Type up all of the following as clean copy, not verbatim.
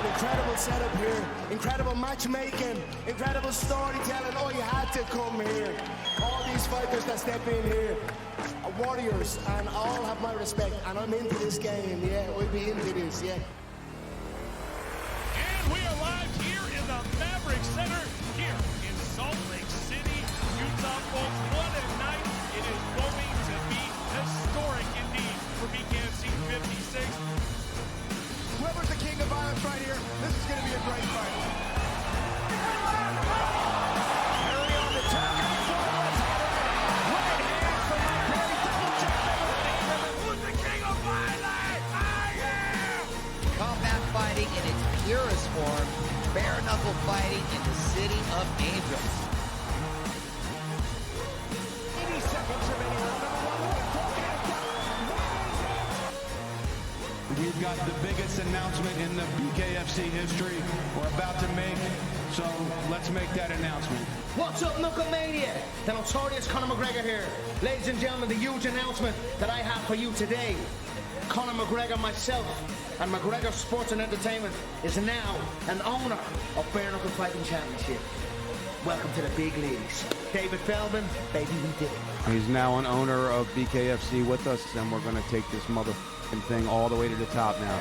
an incredible setup here, incredible matchmaking, incredible storytelling. Oh, you had to come here. All these fighters that step in here are warriors, and all have my respect. And I'm into this game, yeah, we'll be into this, yeah. And we are live here in the Maverick Center, here in Salt Lake City, Utah, folks. What a night. It is going to be historic indeed for BKFC 56. Whoever's the king of violence right here, this is going to be a great fight. Harry on the top. Right hand from my Perry, double champion. Who's the king of violence? I am! Combat fighting in its purest form, bare knuckle fighting in the city of angels. 80 seconds remaining. We've got the biggest announcement in the BKFC history we're about to make, so let's make that announcement. What's up, Knucklemania? The notorious Conor McGregor here. Ladies and gentlemen, the huge announcement that I have for you today. Conor McGregor, myself, and McGregor Sports and Entertainment is now an owner of Bare Knuckle Fighting Championship. Welcome to the big leagues. David Feldman, baby, we did it. He's now an owner of BKFC with us, and we're going to take this motherfucking thing all the way to the top now.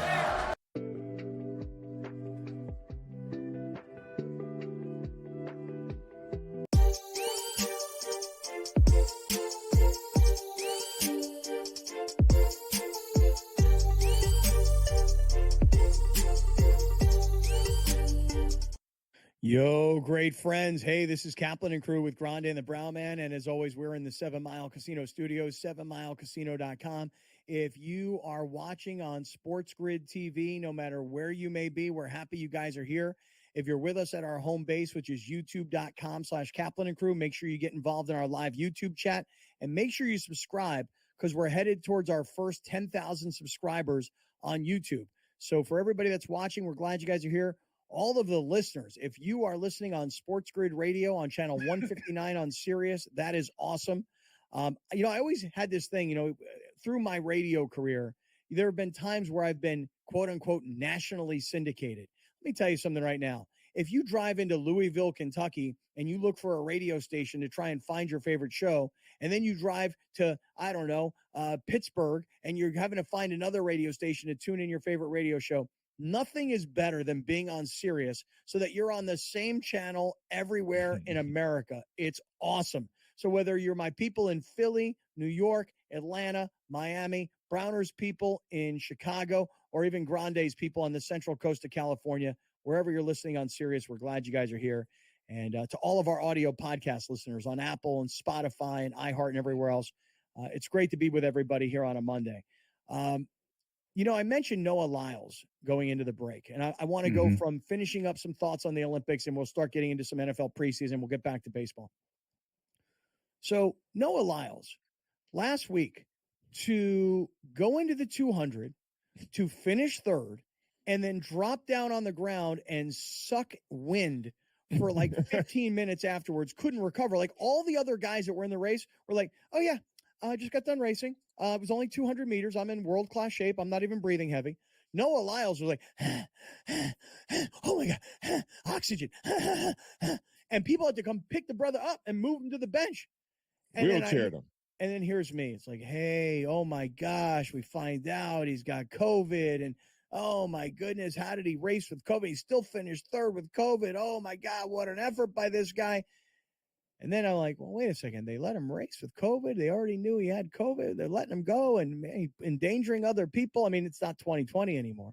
Yo, great friends. Hey, this is Kaplan and Crew with Grande and the Brown Man. And as always, we're in the 7 Mile Casino Studios, 7milecasino.com. If you are watching on SportsGrid TV, no matter where you may be, we're happy you guys are here. If you're with us at our home base, which is youtube.com/Kaplan and Crew, make sure you get involved in our live YouTube chat and make sure you subscribe because we're headed towards our first 10,000 subscribers on YouTube. So for everybody that's watching, we're glad you guys are here. All of the listeners, if you are listening on SportsGrid Radio on channel 159 on Sirius, that is awesome. I always had this thing, through my radio career, there have been times where I've been, quote unquote, nationally syndicated. Let me tell you something right now. If you drive into Louisville, Kentucky, and you look for a radio station to try and find your favorite show, and then you drive to, Pittsburgh, and you're having to find another radio station to tune in your favorite radio show, nothing is better than being on Sirius so that you're on the same channel everywhere in America. It's awesome. So whether you're my people in Philly, New York, Atlanta, Miami, Browner's people in Chicago, or even Grande's people on the central coast of California, wherever you're listening on Sirius, we're glad you guys are here. And to all of our audio podcast listeners on Apple and Spotify and iHeart and everywhere else, it's great to be with everybody here on a Monday. I mentioned Noah Lyles going into the break, and I want to go from finishing up some thoughts on the Olympics, and we'll start getting into some NFL preseason. We'll get back to baseball. So Noah Lyles, last week, to go into the 200, to finish third, and then drop down on the ground and suck wind for like 15 minutes afterwards, couldn't recover. Like all the other guys that were in the race were like, oh, yeah, I just got done racing. It was only 200 meters. I'm in world-class shape. I'm not even breathing heavy. Noah Lyles was like, oh, my God, oxygen. And people had to come pick the brother up and move him to the bench. And wheelchaired him. And then here's me. It's like, hey, oh, my gosh, we find out he's got COVID. And, oh, my goodness, how did he race with COVID? He still finished third with COVID. Oh, my God, what an effort by this guy. And then I'm like, well, wait a second. They let him race with COVID. They already knew he had COVID. They're letting him go and endangering other people. I mean, it's not 2020 anymore.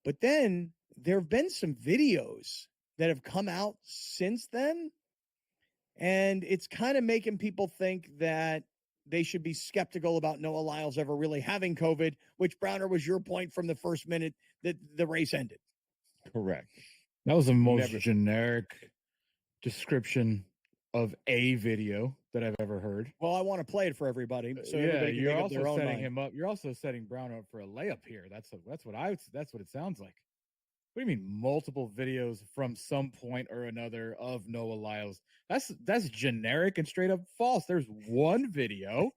But then there have been some videos that have come out since then. And it's kind of making people think that they should be skeptical about Noah Lyles ever really having COVID, which, Browner, was your point from the first minute that the race ended. Correct. That was the most generic description of a video that I've ever heard. Well, I want to play it for everybody. So you're also setting him up. You're also setting Brown up for a layup here. That's what it sounds like. What do you mean multiple videos from some point or another of Noah Lyles? That's generic and straight up false. There's one video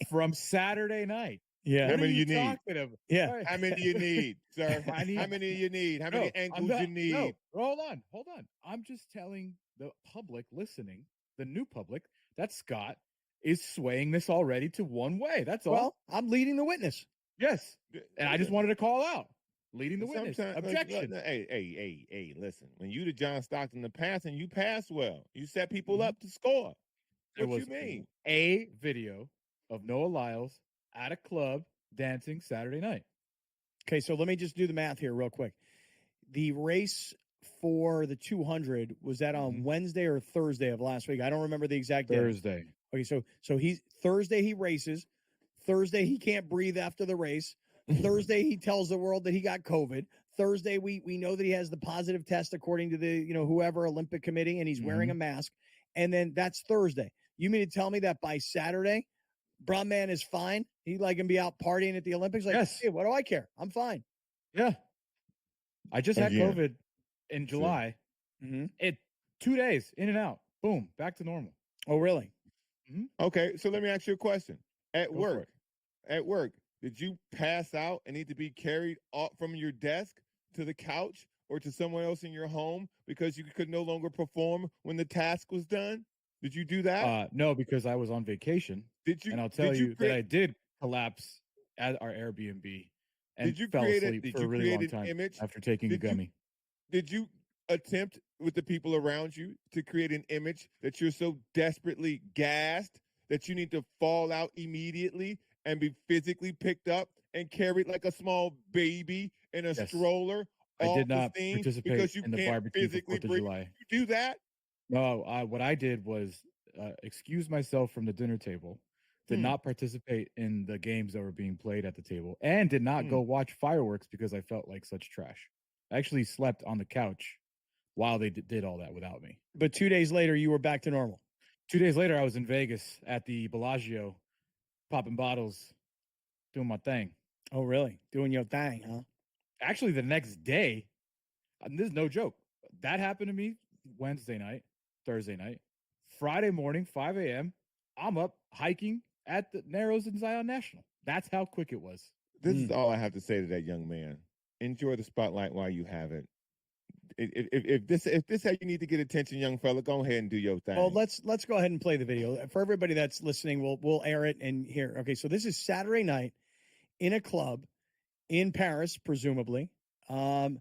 from Saturday night. Yeah. How many you need? Talking about? Yeah. How many do you need, sir? I need- How many you need? How many ankles you need? No, hold on. I'm just telling the public listening, the new public, that Scott is swaying this already to one way. That's all. Well, I'm leading the witness. Yes. And I just wanted to call out. Leading the witness. Objection. Hey, listen. When you the John Stockton the passing, you pass well. You set people up to score. There What was you mean? a video of Noah Lyles at a club dancing Saturday night. Okay, so let me just do the math here real quick. The race for the 200, was that on Wednesday or Thursday of last week? I don't remember the exact day. Thursday. Okay, so he's Thursday he races. Thursday he can't breathe after the race. Thursday he tells the world that he got COVID. Thursday we know that he has the positive test according to the whoever Olympic committee, and he's wearing a mask. And then that's Thursday. You mean to tell me that by Saturday, Brown Man is fine? He can be out partying at the Olympics? Like, yes. Hey, what do I care? I'm fine. Yeah. I just had COVID in July. It 2 days in and out. Boom, back to normal. Oh, really? Okay, so let me ask you a question. At work, did you pass out and need to be carried off from your desk to the couch or to someone else in your home because you could no longer perform when the task was done? Did you do that? No, because I was on vacation. Did you? And I'll tell you that I did collapse at our Airbnb and fell asleep for a really long time after taking a gummy. Did you attempt with the people around you to create an image that you're so desperately gassed that you need to fall out immediately and be physically picked up and carried like a small baby in a stroller? I did not participate in the barbecue for 4th of July. You do that? No, what I did was excuse myself from the dinner table, did not participate in the games that were being played at the table, and did not go watch fireworks because I felt like such trash. I actually slept on the couch while they did all that without me. But 2 days later, you were back to normal. 2 days later, I was in Vegas at the Bellagio, popping bottles, doing my thing. Oh, really? Doing your thing, huh? Actually, the next day, and this is no joke, that happened to me Wednesday night, Thursday night. Friday morning, 5 a.m., I'm up hiking at the Narrows in Zion National. That's how quick it was. This is all I have to say to that young man. Enjoy the spotlight while you have it. If this how you need to get attention, young fella, go ahead and do your thing. Well, let's go ahead and play the video. For everybody that's listening, we'll air it and hear. Okay, so this is Saturday night in a club in Paris, presumably. And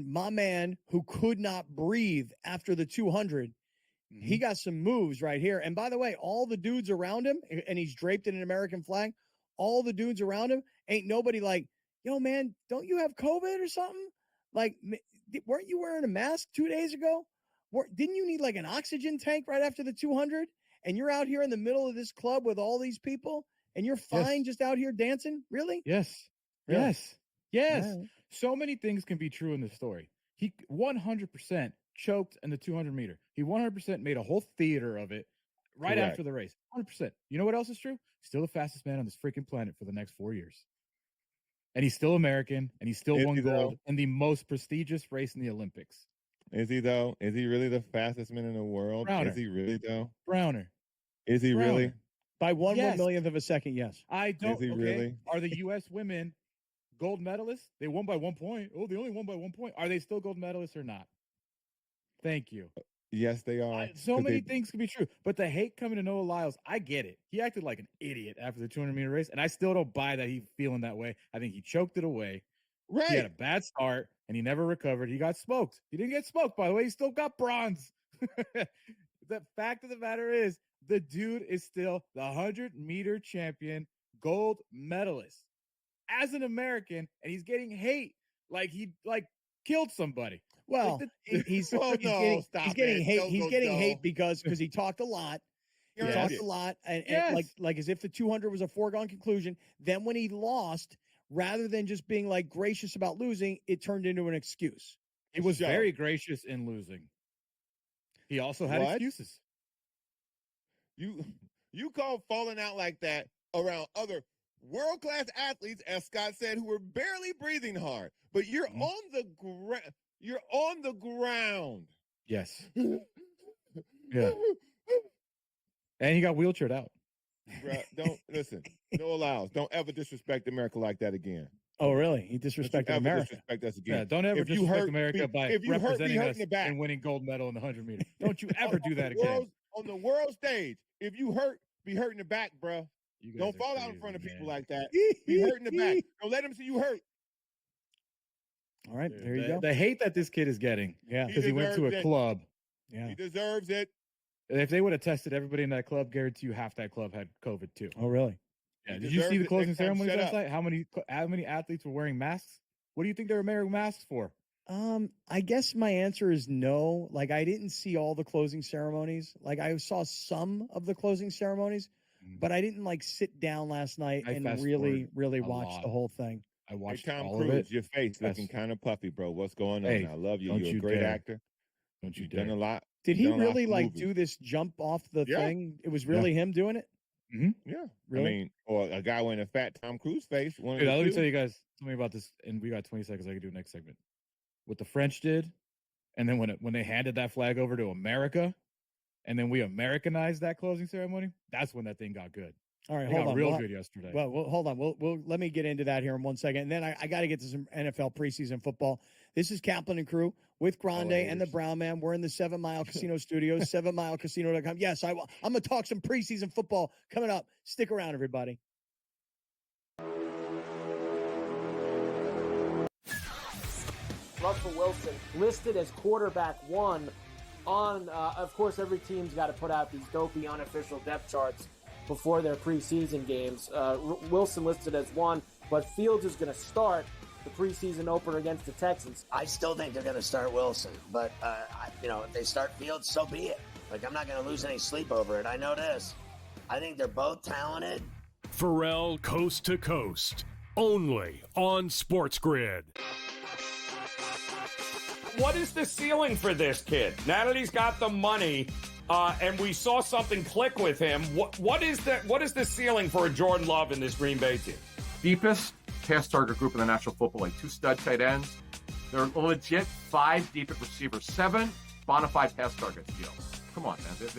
my man who could not breathe after the 200, he got some moves right here. And by the way, all the dudes around him, and he's draped in an American flag, all the dudes around him, ain't nobody like, yo, man, don't you have COVID or something? Like, weren't you wearing a mask 2 days ago? Didn't you need like an oxygen tank right after the 200? And you're out here in the middle of this club with all these people, and you're fine just out here dancing? Really? Yes. Really? Yes. Right. So many things can be true in this story. He 100% choked in the 200 meter. He 100% made a whole theater of it right after the race. 100%. You know what else is true? Still the fastest man on this freaking planet for the next 4 years. And he's still American, and he still won gold in the most prestigious race in the Olympics. Is he, though? Is he really the fastest man in the world? Browner. Is he really, though? Browner. Is he really? By one millionth of a second, yes. I don't. Is he really? Are the U.S. women gold medalists? They won by 1 point. Oh, they only won by 1 point. Are they still gold medalists or not? Thank you. Yes, they are. So many things can be true. But the hate coming to Noah Lyles, I get it. He acted like an idiot after the 200-meter race, and I still don't buy that he's feeling that way. I think he choked it away. Right. He had a bad start, and he never recovered. He got smoked. He didn't get smoked, by the way. He still got bronze. The fact of the matter is, the dude is still the 100-meter champion, gold medalist. As an American, and he's getting hate like he killed somebody. Well, he's getting hate. He's getting hate because he talked a lot. He talked a lot, and like as if the 200 was a foregone conclusion. Then when he lost, rather than just being like gracious about losing, it turned into an excuse. He was very gracious in losing. He also had excuses. You call falling out like that around other world-class athletes, as Scott said, who were barely breathing hard, but you're on the ground. You're on the ground. Yes. Yeah. And he got wheelchaired out. Bruh, don't listen. No allows. Don't ever disrespect America like that again. Oh, really? He disrespected America. Disrespect us again. Yeah, don't ever disrespect America by representing us and winning gold medal in the 100 meters. Don't you ever do that again. On the world stage, if you hurt, be hurt in the back, bro. Don't fall out in front of people like that. Be hurt in the back. Don't let them see you hurt. All right, there you go. The hate that this kid is getting, because he went to a club. Yeah, he deserves it. If they would have tested everybody in that club, guarantee you half that club had COVID too. Oh, really? Yeah. Did you see the closing ceremonies last night? How many athletes were wearing masks? What do you think they were wearing masks for? I guess my answer is no. Like, I didn't see all the closing ceremonies. Like, I saw some of the closing ceremonies, but I didn't sit down last night and really watch the whole thing. I watched Tom all Cruise, of it. your face looking kind of puffy, bro. What's going on? I love you. You're a great actor. Don't you You've dare. done a lot. Did he really do this jump off the thing? It was really him doing it? Mm-hmm. Yeah. Really? I mean, or a guy wearing a fat Tom Cruise face. Dude, let me tell you guys something about this, and we got 20 seconds. I can do next segment. What the French did, and then when they handed that flag over to America, and then we Americanized that closing ceremony, that's when that thing got good. All right, hold on. Real good yesterday. Well, hold on. We'll let me get into that here in 1 second, and then I got to get to some NFL preseason football. This is Kaplan and Crew with Grande and the Brown Man. We're in the 7 Mile Casino Studios, 7milecasino.com. Yes, I'm going to talk some preseason football coming up. Stick around, everybody. Russell Wilson listed as quarterback 1 on, of course, every team's got to put out these dopey unofficial depth charts before their preseason games. Wilson listed as 1, but Fields is going to start the preseason opener against the Texans. I still think they're going to start Wilson, but if they start Fields, so be it. I'm not going to lose any sleep over it. I know this. I think they're both talented. Pharrell Coast to Coast, only on SportsGrid. What is the ceiling for this kid? Now that he's got the money, and we saw something click with him, what is the ceiling for a Jordan Love in this Green Bay team? Deepest pass target group in the National Football League, 2 stud tight ends. They're legit 5 deep at receiver, 7 bona fide pass targets. Come on, man.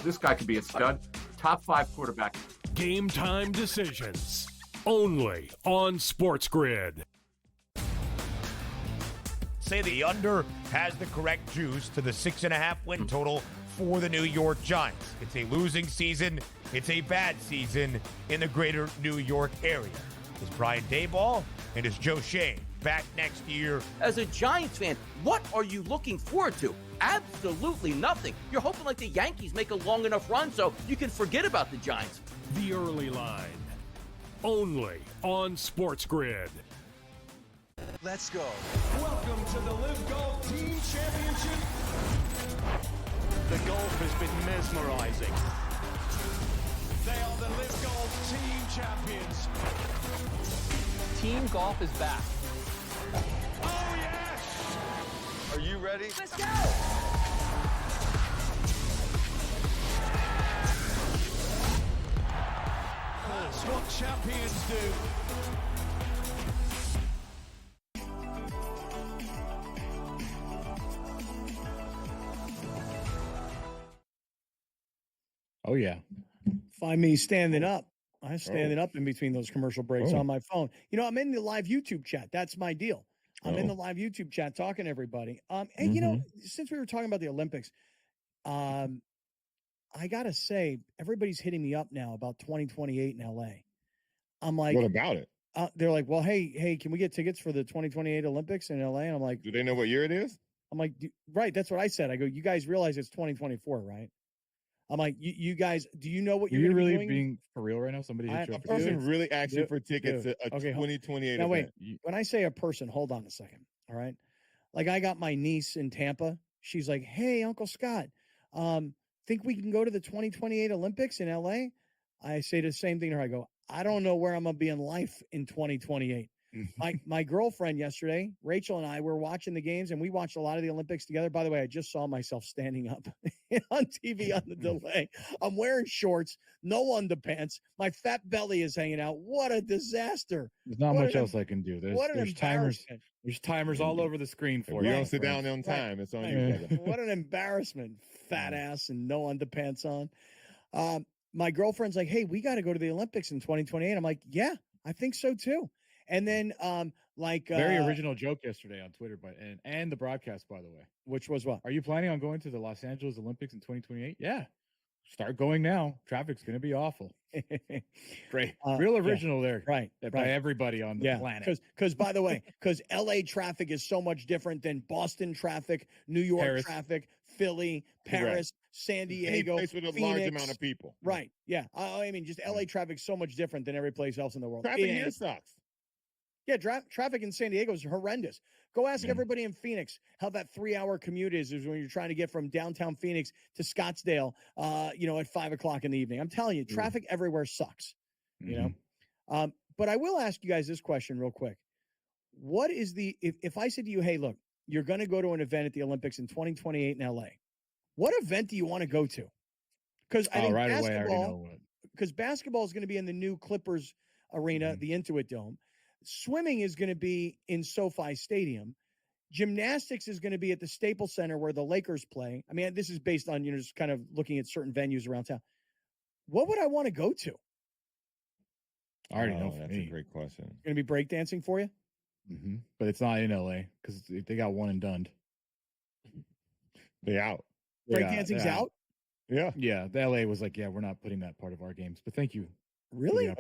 This guy could be a stud. Top 5 quarterback. Game time decisions, only on SportsGrid. Say the under has the correct juice to the 6.5 win total for the New York Giants. It's a losing season. It's a bad season in the greater New York area. Is Brian Daboll and is Joe Shane back next year? As a Giants fan, what are you looking forward to? Absolutely nothing. You're hoping the Yankees make a long enough run so you can forget about the Giants. The early line, only on SportsGrid. Let's go. Welcome to the Live Golf Team Championship. The golf has been mesmerizing. They are the Live Golf Team Champions. Team golf is back. Oh, yes! Are you ready? Let's go! That's what champions do. Oh, yeah. Find me standing up. I'm standing up in between those commercial breaks on my phone. I'm in the live YouTube chat. That's my deal. I'm in the live YouTube chat talking to everybody. And, since we were talking about the Olympics, I got to say, everybody's hitting me up now about 2028 in L.A. I'm like, what about it? They're like, well, hey, can we get tickets for the 2028 Olympics in L.A.? And I'm like, do they know what year it is? I'm like, right. That's what I said. I go, you guys realize it's 2024, right? I'm like, you guys, do you know what you're really doing? Being for real right now? Somebody hit you A up person really asked you for tickets to a 2028 now, event. Wait, when I say a person, hold on a second. All right. I got my niece in Tampa. She's like, hey, Uncle Scott, think we can go to the 2028 Olympics in LA? I say the same thing to her. I go, I don't know where I'm going to be in life in 2028. My girlfriend yesterday, Rachel, and I were watching the games, and we watched a lot of the Olympics together. By the way, I just saw myself standing up on TV on the delay. I'm wearing shorts, no underpants. My fat belly is hanging out. What a disaster. There's not much else I can do. There's timers. There's timers all over the screen for you. You don't sit down on time. It's on you, brother. What an embarrassment. Fat ass and no underpants on. my girlfriend's like, hey, we got to go to the Olympics in 2028. I'm like, yeah, I think so too. And then very original joke yesterday on Twitter, and the broadcast, by the way. Which was what? Are you planning on going to the Los Angeles Olympics in 2028? Yeah. Start going now. Traffic's going to be awful. Great. Real original there. Right. By everybody on the planet. Because by the way, because LA traffic is so much different than Boston traffic, New York traffic, Philly, Paris, San Diego, any place with a Phoenix. large amount of people. Right. Yeah. I mean, just LA traffic is so much different than every place else in the world. Traffic here sucks. Yeah, traffic in San Diego is horrendous. Go ask everybody in Phoenix how that 3-hour commute is when you're trying to get from downtown Phoenix to Scottsdale, at 5 o'clock in the evening. I'm telling you, traffic everywhere sucks, you know? But I will ask you guys this question real quick. What is if I said to you, hey, look, you're going to go to an event at the Olympics in 2028 in LA, what event do you want to go to? Because I think right away, I already know what. Because basketball is going to be in the new Clippers arena, the Intuit Dome. Swimming is going to be in SoFi Stadium. Gymnastics is going to be at the Staples Center where the Lakers play. I mean, this is based on, just kind of looking at certain venues around town. What would I want to go to? I already know. That's a great question. Going to be breakdancing for you? Mm-hmm. But it's not in LA because they got one and done. They out. Breakdancing's out? Yeah. Yeah. The LA was like, yeah, we're not putting that part of our games. But thank you. Really? Like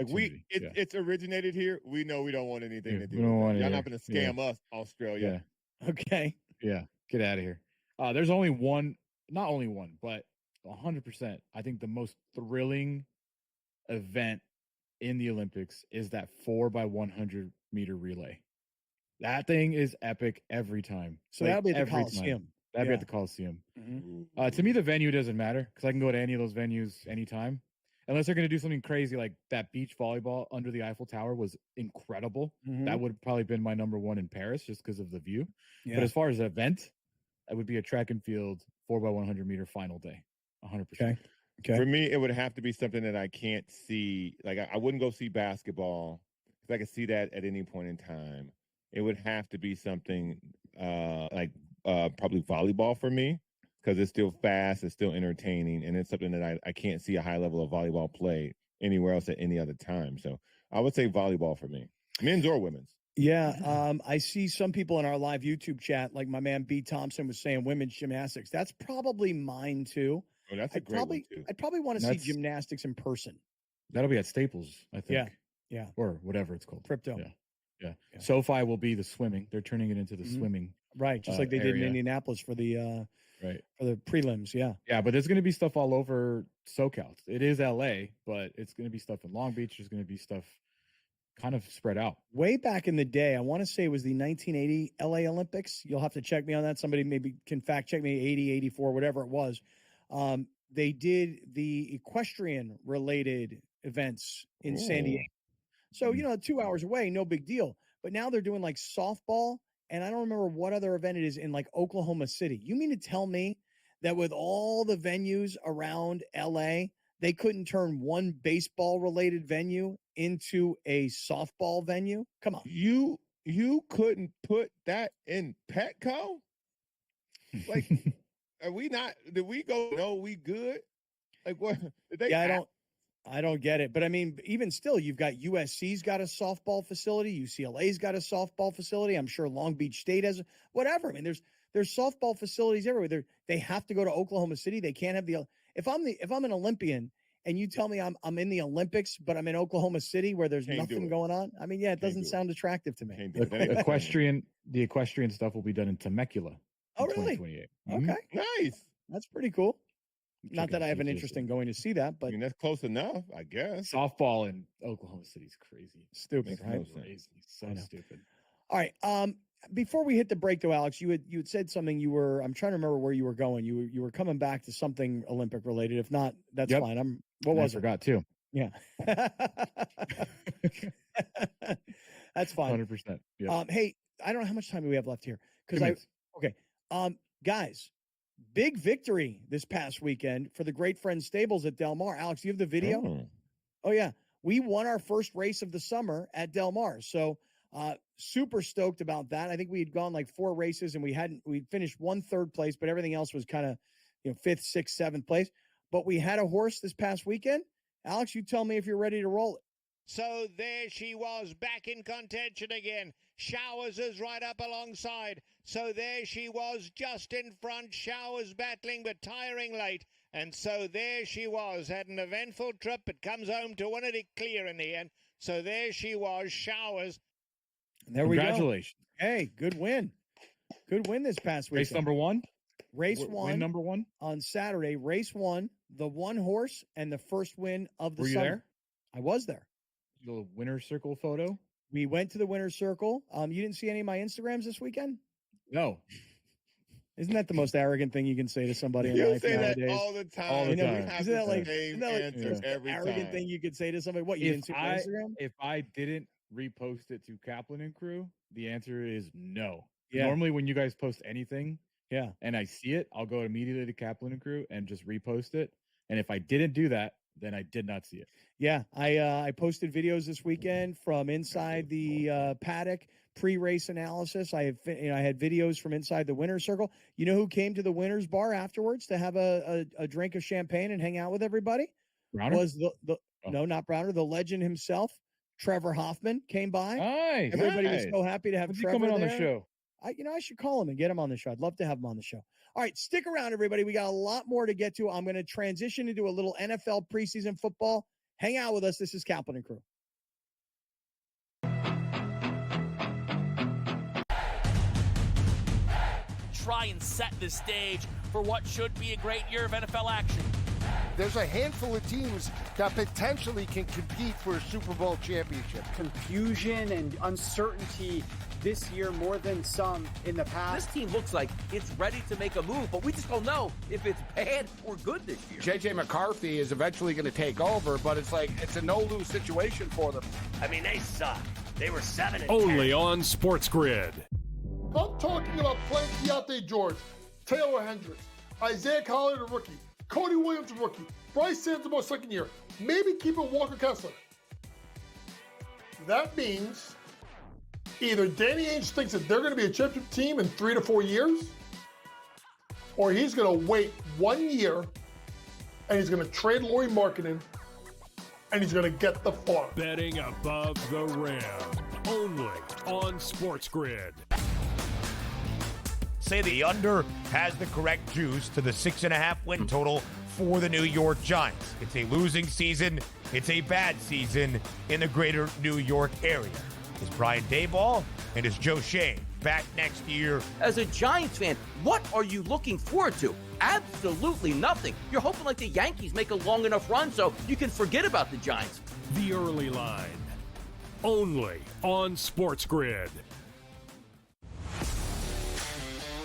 it's originated here. We know we don't want anything to do with it. Y'all not going to scam us, Australia. Yeah. Okay. Yeah. Get out of here. There's only one, not only one, but 100%. I think the most thrilling event in the Olympics is that 4x100 meter relay. That thing is epic every time. So that'll be at the Coliseum. That'd be at the Coliseum. Mm-hmm. To me, the venue doesn't matter because I can go to any of those venues anytime. Unless they're going to do something crazy like that beach volleyball under the Eiffel Tower was incredible. Mm-hmm. That would have probably been my number one in Paris just because of the view. Yeah. But as far as an event, that would be a track and field 4x100 meter final day. 100%. Okay. For me, it would have to be something that I can't see. Like I wouldn't go see basketball because I could see that at any point in time. It would have to be something probably volleyball for me. Because it's still fast, it's still entertaining, and it's something that I can't see a high level of volleyball play anywhere else at any other time. So I would say volleyball for me, men's or women's. Yeah, I see some people in our live YouTube chat, like my man B. Thompson was saying, women's gymnastics. That's probably mine too. Oh, that's a great one too. I'd probably want to see gymnastics in person. That'll be at Staples, I think. Yeah. Or whatever it's called. Crypto. Yeah. SoFi will be the swimming. They're turning it into the swimming. Right, just like they did in Indianapolis for the for the prelims, Yeah, but there's going to be stuff all over SoCal. It is LA, but it's going to be stuff in Long Beach. There's going to be stuff kind of spread out. Way back in the day, I want to say it was the 1980 LA Olympics. You'll have to check me on that. Somebody maybe can fact check me, 80, 84, whatever it was. They did the equestrian related events in San Diego. So, 2 hours away, no big deal. But now they're doing like softball. And I don't remember what other event it is in like Oklahoma City. You mean to tell me that with all the venues around LA, they couldn't turn one baseball related venue into a softball venue? Come on. You couldn't put that in Petco? Like, are we not? Did we go? No, we good? Like what? Did they I don't get it. But I mean, even still, you've got USC's got a softball facility. UCLA's got a softball facility. I'm sure Long Beach State has whatever. I mean, there's softball facilities everywhere. They have to go to Oklahoma City. They can't have if I'm an Olympian and you tell me I'm in the Olympics, but I'm in Oklahoma City where there's nothing going on. I mean, it doesn't sound attractive to me. The equestrian stuff will be done in Temecula. Oh, really? 2028. Okay. Nice. That's pretty cool. Not that I have an interest in going to see that, but that's close enough, I guess. Softball in Oklahoma City is crazy. Stupid, right? Crazy. So stupid. All right. Before we hit the break, though, Alex, you had said something. I'm trying to remember where you were going. You were coming back to something Olympic related. If not, that's fine. What was I forgot too. Yeah. That's fine. 100%. Yeah. Hey, I don't know how much time we have left here guys. Big victory this past weekend for the Great Friends Stables at Del Mar. Alex, you have the video? Oh, yeah. We won our first race of the summer at Del Mar. So super stoked about that. I think we had gone like 4 races and we finished 1 3rd place, but everything else was kind of, 5th, 6th, 7th place. But we had a horse this past weekend Alex, you tell me if you're ready to roll it. So there she was, back in contention again. Showers is right up alongside. So there she was, just in front. Showers battling but tiring late. And so there she was, had an eventful trip, but comes home to win it clear in the end. So there she was, Showers. There we go. Congratulations. Hey, good win. Good win this past week. Race number one? Race one. Win number one? On Saturday. Race one, the one horse, and the first win of the Were you summer. there? I was there. The winner's circle photo? We went to the winner's circle. You didn't see any of my Instagrams this weekend? No. Isn't that the most arrogant thing you can say to somebody in You life say nowadays? that all the time. All the time. Isn't that like same the every arrogant time. thing you could say to somebody? What, you didn't see my Instagram? If I didn't repost it to Kaplan and Crew, the answer is no. Yeah. Normally when you guys post anything, yeah, and I see it, I'll go immediately to Kaplan and Crew and just repost it. And if I didn't do that, then I did not see it. Yeah, I posted videos this weekend from inside the paddock pre-race analysis. I had videos from inside the winner's circle. You know who came to the winner's bar afterwards to have a drink of champagne and hang out with everybody? Browner? Was no, not Browner, the legend himself, Trevor Hoffman came by. Nice. Everybody was so happy to have When's he Trevor coming on there. the show? I should call him and get him on the show. I'd love to have him on the show. All right, stick around, everybody. We got a lot more to get to. I'm going to transition into a little NFL preseason football. Hang out with us. This is Kaplan and Crew. Try and set the stage for what should be a great year of NFL action. There's a handful of teams that potentially can compete for a Super Bowl championship. Confusion and uncertainty this year more than some in the past. This team looks like it's ready to make a move, but we just don't know if it's bad or good this year. J.J. McCarthy is eventually going to take over, but it's a no-lose situation for them. I mean, they suck. They were 7-10. Only on SportsGrid. I'm talking about playing Keontae George, Taylor Hendricks, Isaiah Collier, the rookie, Cody Williams, the rookie, Bryce Sansamore, second year, maybe keeping Walker Kessler. That means either Danny Ainge thinks that they're going to be a championship team in 3 to 4 years, or he's going to wait 1 year and he's going to trade Laurie Markkinen and he's going to get the farm. Betting above the rim. Only on SportsGrid. Say the under has the correct juice to the 6.5 win total for the New York Giants. It's a losing season. It's a bad season in the greater New York area. Is Brian Daboll and is Joe Shane back next year? As a Giants fan, what are you looking forward to? Absolutely nothing. You're hoping like the Yankees make a long enough run so you can forget about the Giants. The early line. Only on SportsGrid.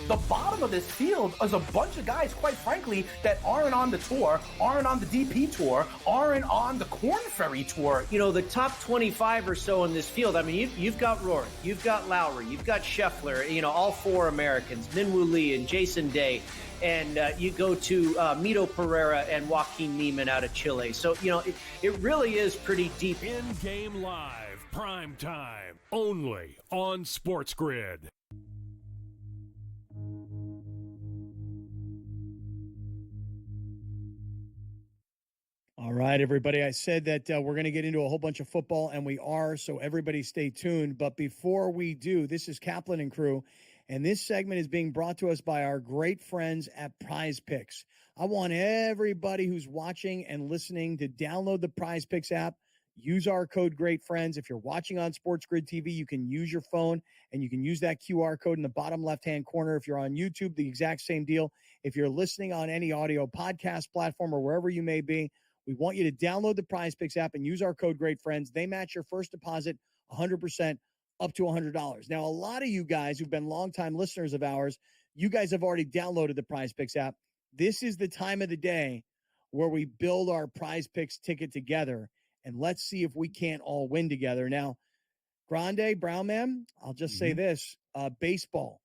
The bottom of this field is a bunch of guys, quite frankly, that aren't on the tour, aren't on the DP tour, aren't on the Corn Ferry tour. You know, the top 25 or so in this field, I mean, you've got Rory, you've got Lowry, you've got Scheffler, you know, all four Americans, Minwoo Lee and Jason Day. And you go to Mito Pereira and Joaquin Neiman out of Chile. So, you know, it really is pretty deep. In-game live, prime time, only on SportsGrid. All right, everybody. I said that we're going to get into a whole bunch of football, and we are, so everybody stay tuned. But before we do, this is Kaplan and Crew, and this segment is being brought to us by our great friends at Prize Picks. I want everybody who's watching and listening to download the Prize Picks app. Use our code GREATFRIENDS. If you're watching on SportsGrid TV, you can use your phone, and you can use that QR code in the bottom left-hand corner. If you're on YouTube, the exact same deal. If you're listening on any audio podcast platform or wherever you may be, we want you to download the Prize Picks app and use our code GREATFRIENDS. They match your first deposit 100% up to $100. Now, a lot of you guys who've been longtime listeners of ours, you guys have already downloaded the Prize Picks app. This is the time of the day where we build our Prize Picks ticket together, and let's see if we can't all win together. Now, Grande, Brown Man, I'll just say this, baseball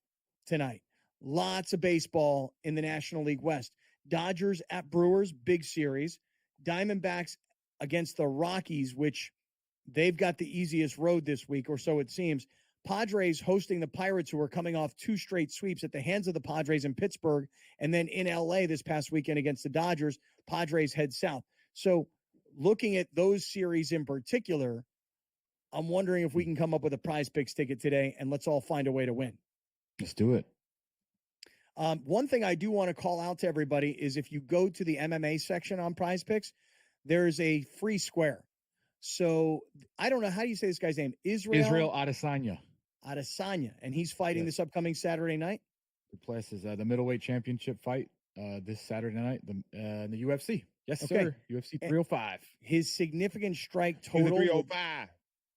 tonight. Lots of baseball in the National League West. Dodgers at Brewers, big series. Diamondbacks against the Rockies, which they've got the easiest road this week, or so it seems. Padres hosting the Pirates, who are coming off 2 straight sweeps at the hands of the Padres in Pittsburgh, and then in L.A. this past weekend against the Dodgers. Padres head south. So looking at those series in particular, I'm wondering if we can come up with a Prize Picks ticket today, and let's all find a way to win. Let's do it. One thing I do want to call out to everybody is if you go to the MMA section on Prize Picks, there's a free square. So I don't know, how do you say this guy's name? Israel Adesanya. And he's fighting this upcoming Saturday night. The place is the middleweight championship fight this Saturday night in the UFC. Yes, sir. UFC 305. His significant strike total. 305.